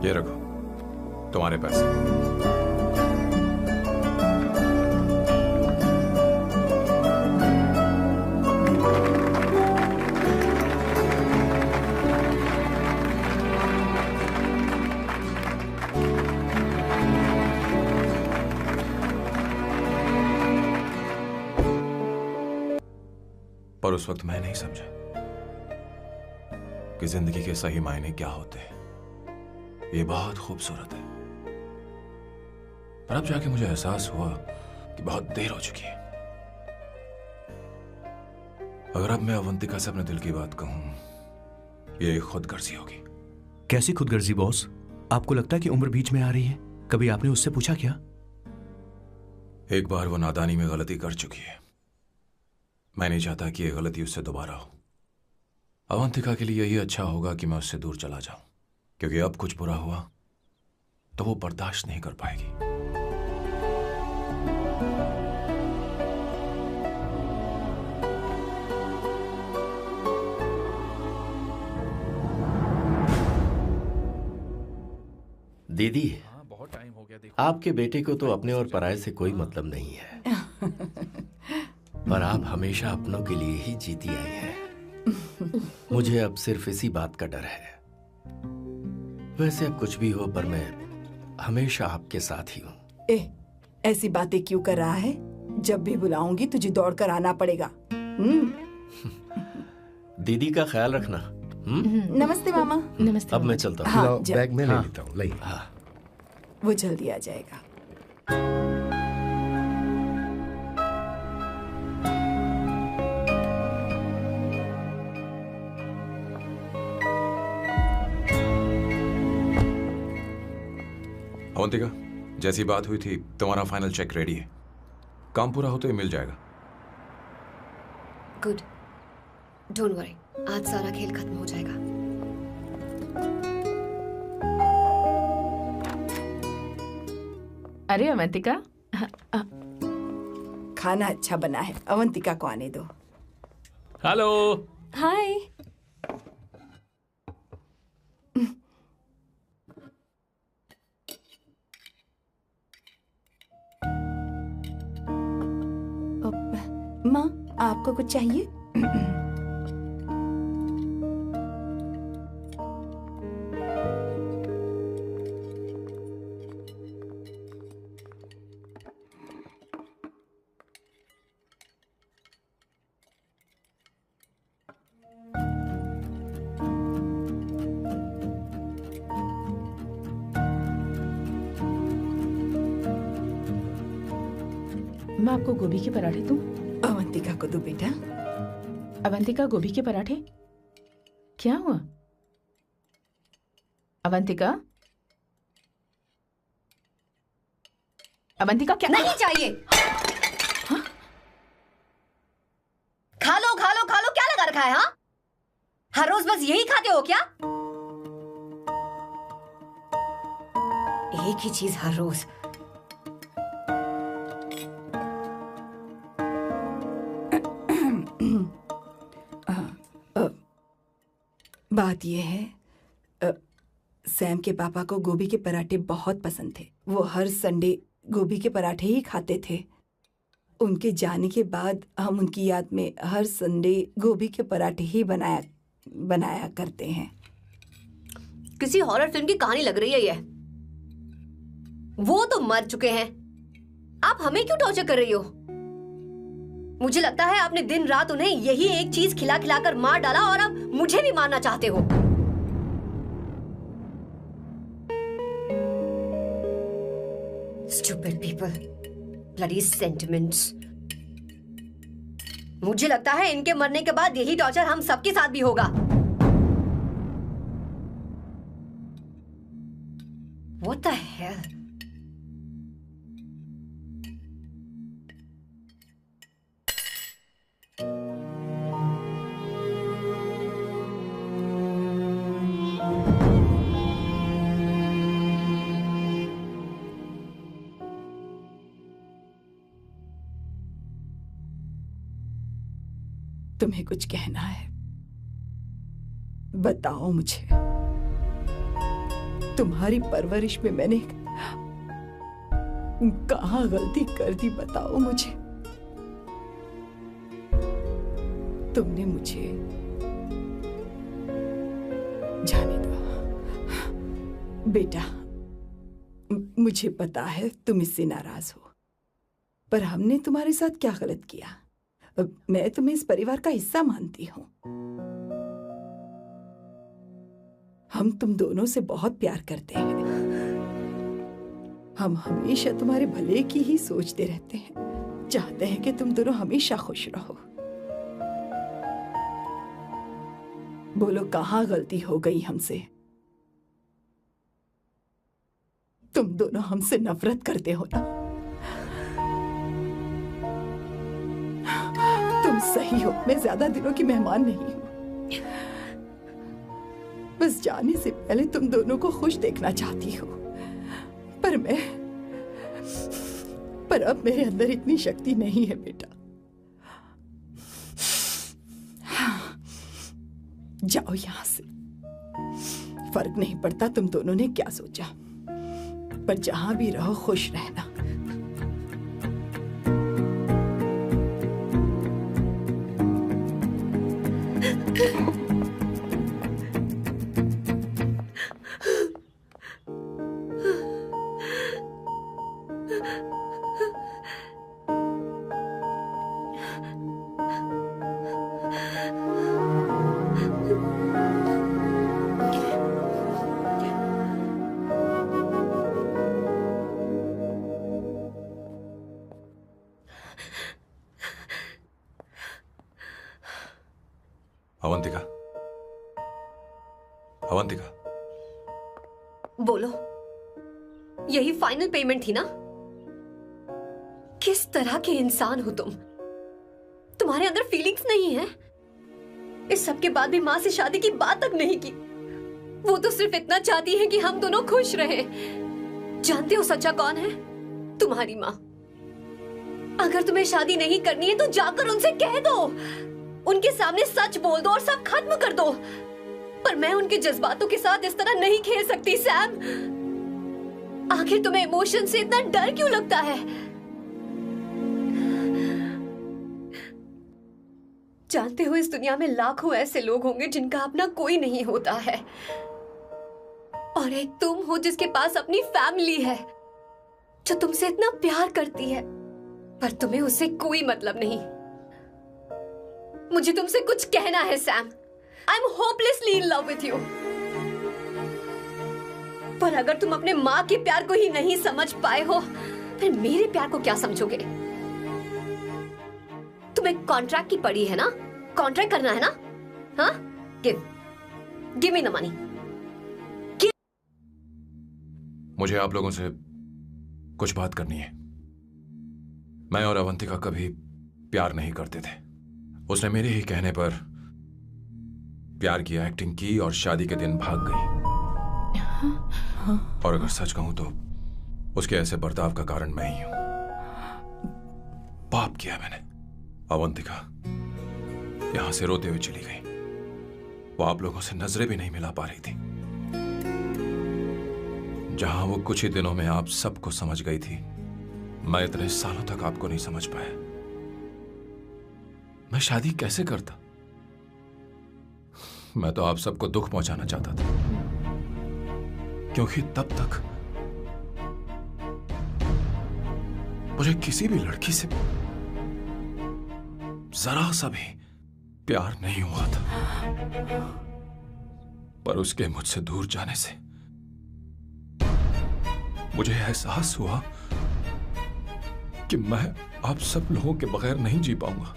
ये रखो तुम्हारे पैसे. पर उस वक्त मैं नहीं समझा कि जिंदगी के सही मायने क्या होते हैं. ये बहुत खूबसूरत है. पर अब जाके मुझे एहसास हुआ कि बहुत देर हो चुकी है. अगर अब मैं अवंतिका से अपने दिल की बात कहूं, ये एक खुदगर्जी होगी. कैसी खुदगर्जी बॉस? आपको लगता है कि उम्र बीच में आ रही है? कभी आपने उससे पूछा क्या? एक बार वो नादानी में गलती कर चुकी है. मैं नहीं चाहता कि ये गलती उससे दोबारा हो. अवंतिका के लिए यही अच्छा होगा कि मैं उससे दूर चला जाऊं, क्योंकि अब कुछ बुरा हुआ तो वो बर्दाश्त नहीं कर पाएगी. दीदी, बहुत टाइम हो गया। देखो आपके बेटे को तो अपने और पराये से कोई मतलब नहीं है, पर आप हमेशा अपनों के लिए ही जीती आई हैं। मुझे अब सिर्फ इसी बात का डर है। वैसे अब कुछ भी हो, पर मैं हमेशा आपके साथ ही हूँ। ऐसी बातें क्यों कर रहा है? जब भी बुलाऊंगी तुझे दौड़कर आना पड़ेगा। दीदी का ख्याल रखना। नमस्ते मामा। नमस्ते। अब मैं चलता हूँ। हाँ, बैग में ले लेता हूँ। लाइए। हाँ, वो जल्दी आ जाएगा। अवंतिका, जैसी बात हुई थी तुम्हारा फाइनल चेक रेडी है। काम पूरा होते ही मिल जाएगा। गुड, डोंट वरी, आज सारा खेल खत्म हो जाएगा। अरे अवंतिका, खाना अच्छा बना है, अवंतिका को आने दो। हेलो। हाय। माँ, आपको कुछ चाहिए? मैं आपको गोभी के पराठे दूं? अवंतिका को दो बेटा। अवंतिका, गोभी के पराठे? क्या हुआ अवंतिका? अवंतिका क्या? नहीं चाहिए। हाँ? खा लो खा लो खा लो, क्या लगा रखा है? हाँ, हर रोज बस यही खाते हो क्या? एक ही चीज हर रोज। बात यह है, सैम के पापा को गोभी के पराठे बहुत पसंद थे। वो हर संडे गोभी के पराठे ही खाते थे। उनके जाने के बाद हम उनकी याद में हर संडे गोभी के पराठे ही बनाया करते हैं। किसी हॉरर फिल्म की कहानी लग रही है ये। वो तो मर चुके हैं, आप हमें क्यों टॉर्चर कर रही हो? मुझे लगता है आपने दिन रात उन्हें यही एक चीज खिला खिलाकर मार डाला और अब मुझे भी मारना चाहते हो। Stupid people, bloody sentiments। मुझे लगता है इनके मरने के बाद यही टॉर्चर हम सबके साथ भी होगा। What the hell? तुम्हें कुछ कहना है? बताओ मुझे। तुम्हारी परवरिश में मैंने कहाँ गलती कर दी, बताओ मुझे। तुमने मुझे जाने दो बेटा। मुझे पता है तुम इससे नाराज हो, पर हमने तुम्हारे साथ क्या गलत किया? मैं तुम्हें इस परिवार का हिस्सा मानती हूँ। हम तुम दोनों से बहुत प्यार करते हैं। हम हमेशा तुम्हारे भले की ही सोचते रहते हैं, चाहते हैं कि तुम दोनों हमेशा खुश रहो। बोलो, कहाँ गलती हो गई हमसे? तुम दोनों हमसे नफरत करते हो ना? तुम सही हो, मैं ज्यादा दिनों की मेहमान नहीं हूं। बस जाने से पहले तुम दोनों को खुश देखना चाहती हूँ, पर अब मेरे अंदर इतनी शक्ति नहीं है बेटा। जाओ यहां से। फर्क नहीं पड़ता तुम दोनों ने क्या सोचा। पर जहां भी रहो खुश रहना। अवंतिका, अवंतिका, बोलो, यही फाइनल पेमेंट थी ना? किस तरह के इंसान हो तुम? तुम्हारे अंदर फीलिंग्स नहीं है? इस सब के बाद भी माँ से शादी की बात तक नहीं की। वो तो सिर्फ इतना चाहती है कि हम दोनों खुश रहें। जानते हो सच्चा कौन है? तुम्हारी माँ। अगर तुम्हें शादी नहीं करनी है तो जाकर उनसे कह दो, उनके सामने सच बोल दो और सब खत्म कर दो। पर मैं उनके जज्बातों के साथ इस तरह नहीं खेल सकती सैम। आखिर तुम्हें इमोशन से इतना डर क्यों लगता है? जानते हो, इस दुनिया में लाखों ऐसे लोग होंगे जिनका अपना कोई नहीं होता है, और एक तुम हो जिसके पास अपनी फैमिली है जो तुमसे इतना प्यार करती है, पर तुम्हें उससे कोई मतलब नहीं। मुझे तुमसे कुछ कहना है Sam. I am hopelessly in love with you. पर अगर तुम अपने माँ के प्यार को ही नहीं समझ पाए हो, फिर मेरे प्यार को क्या समझोगे? तुम्हें कॉन्ट्रैक्ट की पड़ी है ना? कॉन्ट्रैक्ट करना है ना? हाँ? Give me the money. मुझे आप लोगों से कुछ बात करनी है। मैं और अवंतिका कभी प्यार नहीं करते थे। उसने मेरे ही कहने पर प्यार की एक्टिंग की और शादी के दिन भाग गई। और अगर सच कहूं तो उसके ऐसे बर्ताव का कारण मैं ही हूं। पाप किया मैंने। अवंतिका यहां से रोते हुए चली गई। वो आप लोगों से नजरें भी नहीं मिला पा रही थी। जहां वो कुछ ही दिनों में आप सबको समझ गई थी, मैं इतने सालों तक आपको नहीं समझ पाया। मैं शादी कैसे करता? मैं तो आप सबको दुख पहुंचाना चाहता था, क्योंकि तब तक मुझे किसी भी लड़की से जरा सा भी प्यार नहीं हुआ था। पर उसके मुझसे दूर जाने से मुझे एहसास हुआ कि मैं आप सब लोगों के बगैर नहीं जी पाऊंगा।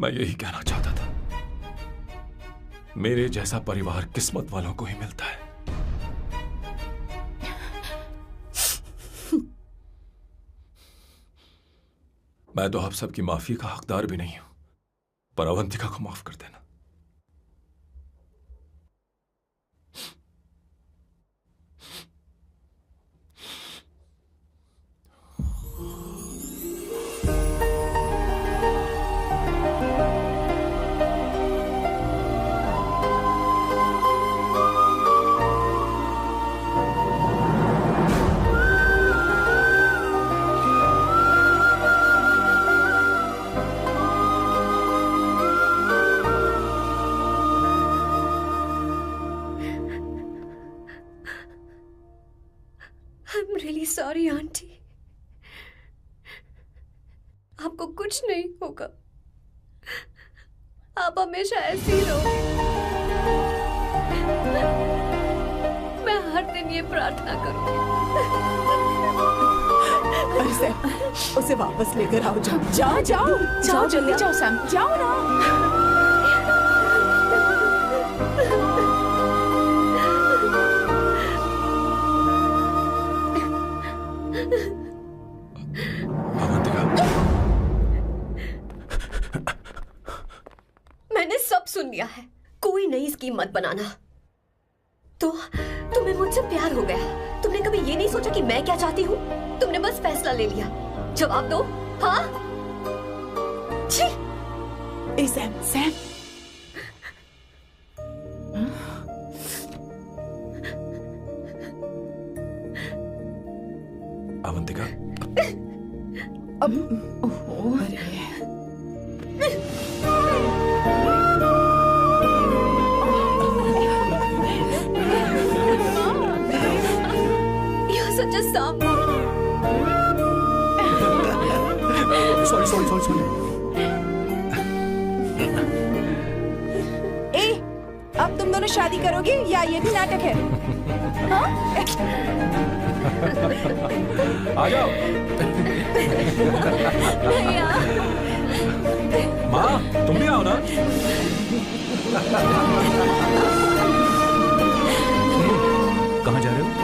मैं यही कहना चाहता था, मेरे जैसा परिवार किस्मत वालों को ही मिलता है। मैं तो आप सबकी माफी का हकदार भी नहीं हूं, पर अवंतिका को माफ कर देना। सॉरी आंटी, आपको कुछ नहीं होगा। आप हमेशा ऐसी रहो। मैं हर दिन ये प्रार्थना करूंगी। अरे सैम, उसे वापस लेकर आओ। जाओ जाओ जाओ जाओ जल्दी जाओ सैम, जाओ ना। मैंने सब सुन लिया है। कोई नई स्कीम मत बनाना। तो तुम्हें मुझसे प्यार हो गया। तुमने कभी ये नहीं सोचा कि मैं क्या चाहती हूँ? तुमने बस फैसला ले लिया। जवाब दो। हाँ? छी! ए सैम, सैम। शादी करोगे या ये भी नाटक है? हाँ? आ जाओ। माँ तुम भी आओ ना। कहाँ जा रहे हो?